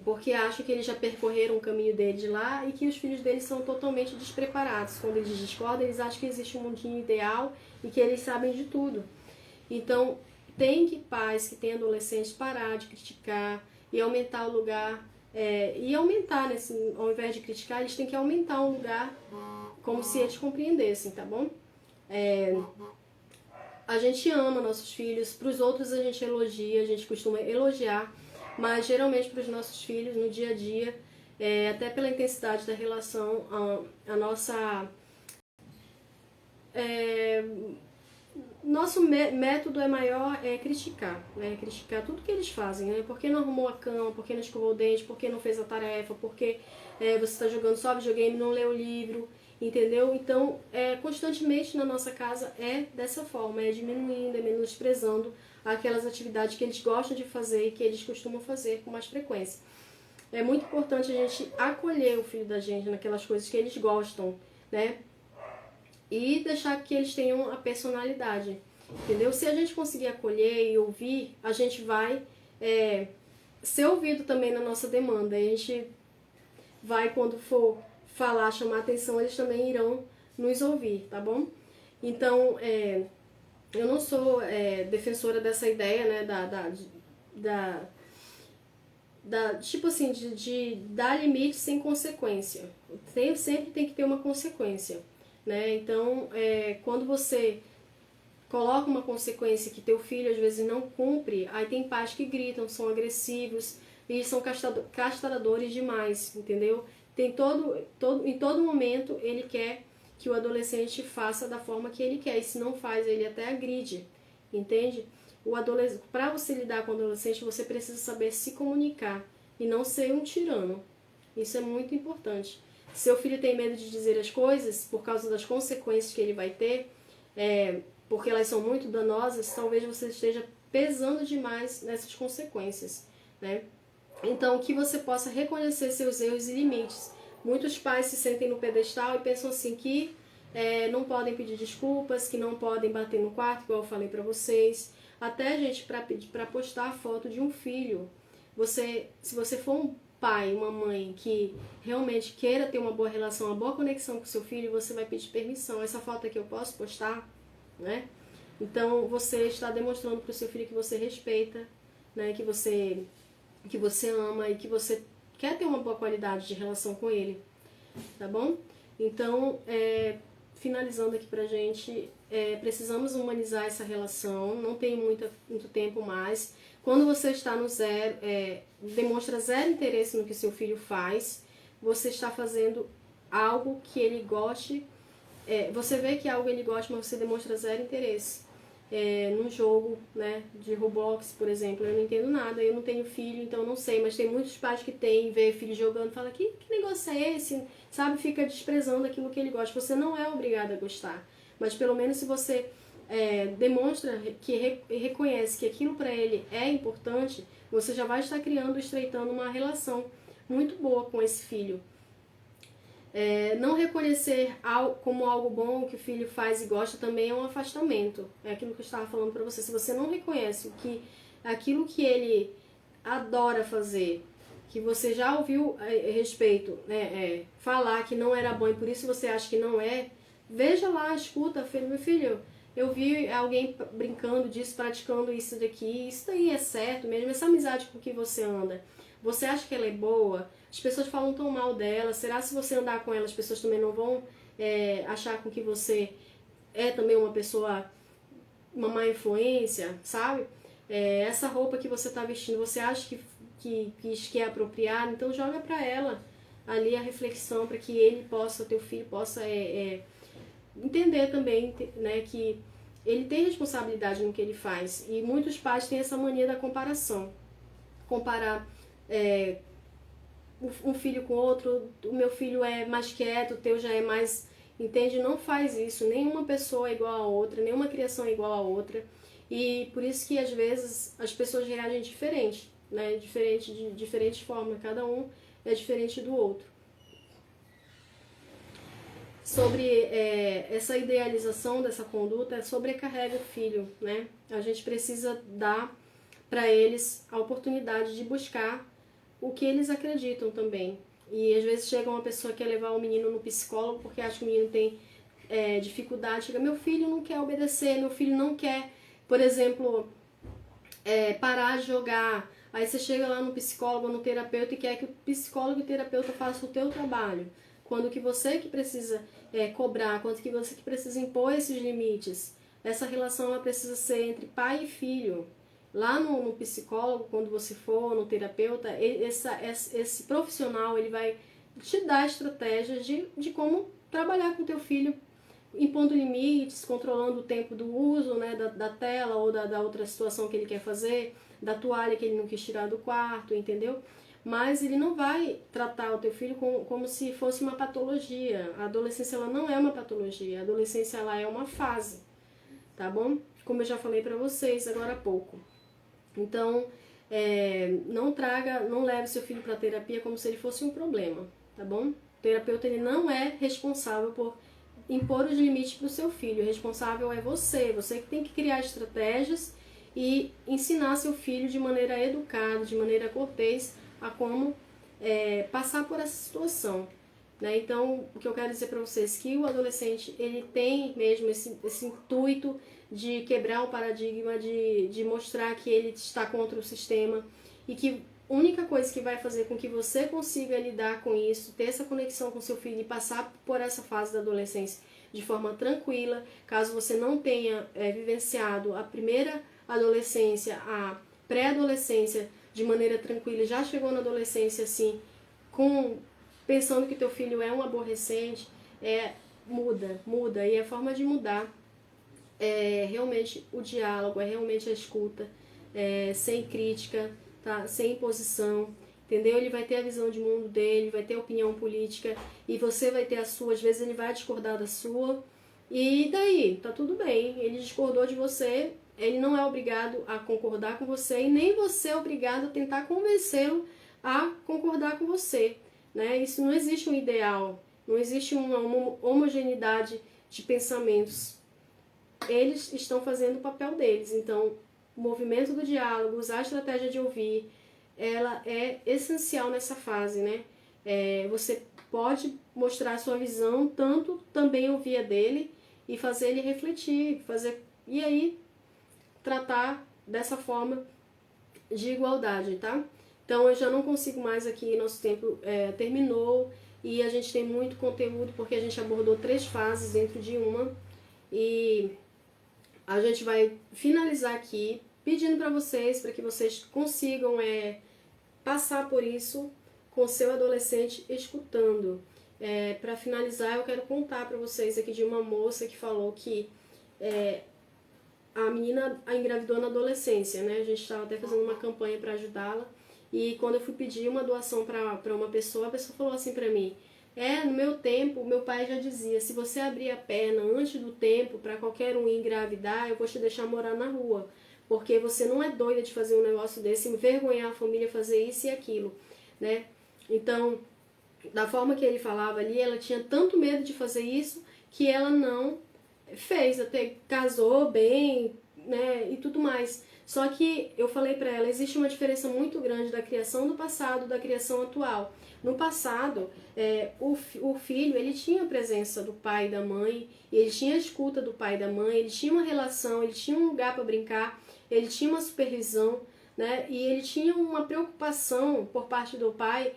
porque acham que eles já percorreram o caminho deles lá e que os filhos deles são totalmente despreparados. Quando eles discordam, eles acham que existe um mundinho ideal e que eles sabem de tudo. Então, tem que pais que têm adolescentes parar de criticar e aumentar o lugar, e aumentar, né, assim, ao invés de criticar, eles têm que aumentar o lugar como se eles compreendessem, tá bom? A gente ama nossos filhos, para os outros a gente elogia, a gente costuma elogiar, mas geralmente para os nossos filhos, no dia a dia, até pela intensidade da relação, a nossa... nosso método maior é criticar, né? Criticar tudo que eles fazem, né? Por que não arrumou a cama, por que não escovou o dente, por que não fez a tarefa, por que você está jogando só videogame, não leu o livro, entendeu? Então, constantemente na nossa casa é dessa forma, é diminuindo, é menosprezando aquelas atividades que eles gostam de fazer e que eles costumam fazer com mais frequência. É muito importante a gente acolher o filho da gente naquelas coisas que eles gostam, né? E deixar que eles tenham a personalidade, entendeu? Se a gente conseguir acolher e ouvir, a gente vai ser ouvido também na nossa demanda. E a gente vai, quando for falar, chamar atenção, eles também irão nos ouvir, tá bom? Então, eu não sou defensora dessa ideia, né, tipo assim, de dar limite sem consequência. Sempre tem que ter uma consequência, né? Então, quando você coloca uma consequência que teu filho às vezes não cumpre, aí tem pais que gritam, são agressivos e são castradores demais, entendeu? Em todo momento ele quer que o adolescente faça da forma que ele quer, e se não faz, ele até agride, entende? Para você lidar com o adolescente, você precisa saber se comunicar e não ser um tirano. Isso é muito importante. Seu filho tem medo de dizer as coisas por causa das consequências que ele vai ter, porque elas são muito danosas, talvez você esteja pesando demais nessas consequências, né? Então, que você possa reconhecer seus erros e limites. Muitos pais se sentem no pedestal e pensam assim que não podem pedir desculpas, que não podem bater no quarto, igual eu falei pra vocês. Até, gente, para postar a foto de um filho, se você for um pai, uma mãe que realmente queira ter uma boa relação, uma boa conexão com seu filho, você vai pedir permissão. Essa foto aqui eu posso postar, né? Então, você está demonstrando para o seu filho que você respeita, né? Que você ama e que você quer ter uma boa qualidade de relação com ele, tá bom? Então, finalizando aqui pra gente, precisamos humanizar essa relação, não tem muito tempo mais. Quando você está no zero, demonstra zero interesse no que seu filho faz, você está fazendo algo que ele goste você vê que algo ele gosta, mas você demonstra zero interesse. Num jogo, né, de Roblox, por exemplo, eu não entendo nada, eu não tenho filho, então eu não sei, mas tem muitos pais que têm, vê filho jogando e fala, que negócio é esse? Sabe, fica desprezando aquilo que ele gosta. Você não é obrigado a gostar, mas pelo menos se você demonstra que reconhece que aquilo para ele é importante, você já vai estar criando, estreitando uma relação muito boa com esse filho. Não reconhecer como algo bom o que o filho faz e gosta também é um afastamento. É aquilo que eu estava falando para você. Se você não reconhece aquilo que ele adora fazer, que você já ouviu a respeito, falar que não era bom e por isso você acha que não é, veja lá, escuta, meu filho, eu vi alguém brincando disso, praticando isso daqui, isso daí é certo mesmo, essa amizade com que você anda, você acha que ela é boa? As pessoas falam tão mal dela, será que se você andar com ela, as pessoas também não vão achar com que você é também uma pessoa, uma má influência, sabe? Essa roupa que você está vestindo, você acha que é apropriada, então joga para ela ali a reflexão para que ele possa, teu filho possa entender também, né, que ele tem responsabilidade no que ele faz. E muitos pais têm essa mania da comparação. Comparar um filho com outro, o meu filho é mais quieto, o teu já é mais... Entende? Não faz isso. Nenhuma pessoa é igual a outra, nenhuma criação é igual a outra. E por isso que às vezes as pessoas reagem diferente, né? De diferente forma. Cada um é diferente do outro. Sobre essa idealização dessa conduta, sobrecarrega o filho, né? A gente precisa dar para eles a oportunidade de buscar o que eles acreditam também. E às vezes chega uma pessoa que quer levar o menino no psicólogo porque acha que o menino tem dificuldade. Chega, meu filho não quer obedecer, meu filho não quer, por exemplo, parar de jogar. Aí você chega lá no psicólogo ou no terapeuta e quer que o psicólogo e o terapeuta façam o teu trabalho. Quando que você que precisa cobrar, quando que você que precisa impor esses limites. Essa relação ela precisa ser entre pai e filho. Lá no psicólogo, quando você for, no terapeuta, esse profissional ele vai te dar estratégias de como trabalhar com o teu filho, impondo limites, controlando o tempo do uso, né, da tela ou da outra situação que ele quer fazer, da toalha que ele não quis tirar do quarto, entendeu? Mas ele não vai tratar o teu filho como se fosse uma patologia. A adolescência ela não é uma patologia, a adolescência ela é uma fase, tá bom? Como eu já falei pra vocês agora há pouco. Então, não leve seu filho para terapia como se ele fosse um problema, tá bom? O terapeuta ele não é responsável por impor os limites para o seu filho. O responsável é você que tem que criar estratégias e ensinar seu filho de maneira educada, de maneira cortês, a como passar por essa situação. Né? Então, o que eu quero dizer para vocês é que o adolescente ele tem mesmo esse intuito de quebrar o paradigma, de mostrar que ele está contra o sistema e que a única coisa que vai fazer com que você consiga lidar com isso, ter essa conexão com seu filho e passar por essa fase da adolescência de forma tranquila, caso você não tenha vivenciado a primeira adolescência, a pré-adolescência de maneira tranquila, já chegou na adolescência assim, pensando que teu filho é um aborrecente, muda. E a forma de mudar é realmente o diálogo, é realmente a escuta, sem crítica, tá? Sem imposição, entendeu? Ele vai ter a visão de mundo dele, vai ter a opinião política e você vai ter a sua, às vezes ele vai discordar da sua e daí, tá tudo bem, ele discordou de você, ele não é obrigado a concordar com você e nem você é obrigado a tentar convencê-lo a concordar com você, né? Isso não existe um ideal, não existe uma homogeneidade de pensamentos. Eles estão fazendo o papel deles, então o movimento do diálogo, usar a estratégia de ouvir, ela é essencial nessa fase, né? Você pode mostrar a sua visão, tanto também ouvir a dele e fazer ele refletir, e aí tratar dessa forma de igualdade, tá? Então eu já não consigo mais aqui, nosso tempo terminou e a gente tem muito conteúdo porque a gente abordou 3 fases dentro de uma e a gente vai finalizar aqui pedindo para que vocês consigam passar por isso com seu adolescente escutando. Para finalizar, eu quero contar para vocês aqui de uma moça que falou que a menina engravidou na adolescência, né? A gente estava até fazendo uma campanha para ajudá-la. E quando eu fui pedir uma doação para uma pessoa, a pessoa falou assim para mim: no meu tempo, meu pai já dizia, se você abrir a perna antes do tempo para qualquer um engravidar, eu vou te deixar morar na rua. Porque você não é doida de fazer um negócio desse, envergonhar a família, fazer isso e aquilo, né? Então, da forma que ele falava ali, ela tinha tanto medo de fazer isso que ela não fez, até casou bem, né, e tudo mais. Só que eu falei pra ela, existe uma diferença muito grande da criação do passado da criação atual. No passado, o filho, ele tinha a presença do pai e da mãe, ele tinha a escuta do pai e da mãe, ele tinha uma relação, ele tinha um lugar para brincar, ele tinha uma supervisão, né, e ele tinha uma preocupação por parte do pai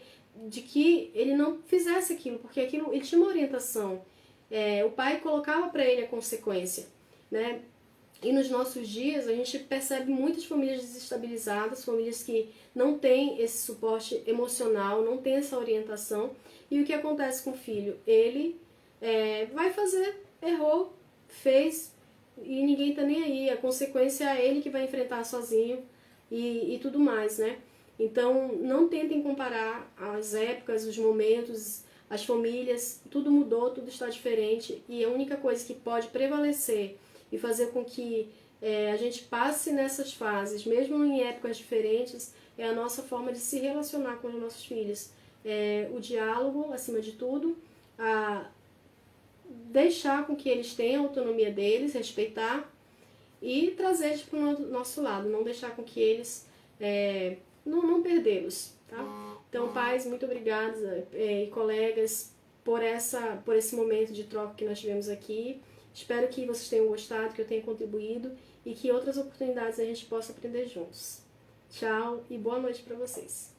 de que ele não fizesse aquilo, porque aquilo, ele tinha uma orientação. O pai colocava para ele a consequência, né? E nos nossos dias a gente percebe muitas famílias desestabilizadas, famílias que não têm esse suporte emocional, não têm essa orientação. E o que acontece com o filho? Ele vai fazer, errou, fez e ninguém tá nem aí. A consequência é ele que vai enfrentar sozinho e tudo mais, né? Então não tentem comparar as épocas, os momentos, as famílias, tudo mudou, tudo está diferente e a única coisa que pode prevalecer e fazer com que a gente passe nessas fases, mesmo em épocas diferentes, é a nossa forma de se relacionar com os nossos filhos. O diálogo, acima de tudo, a deixar com que eles tenham a autonomia deles, respeitar e trazer eles para o nosso lado, não deixar com que eles, não perdê-los, tá? Então, pais, muito obrigada e colegas por esse momento de troca que nós tivemos aqui. Espero que vocês tenham gostado, que eu tenha contribuído e que outras oportunidades a gente possa aprender juntos. Tchau e boa noite para vocês.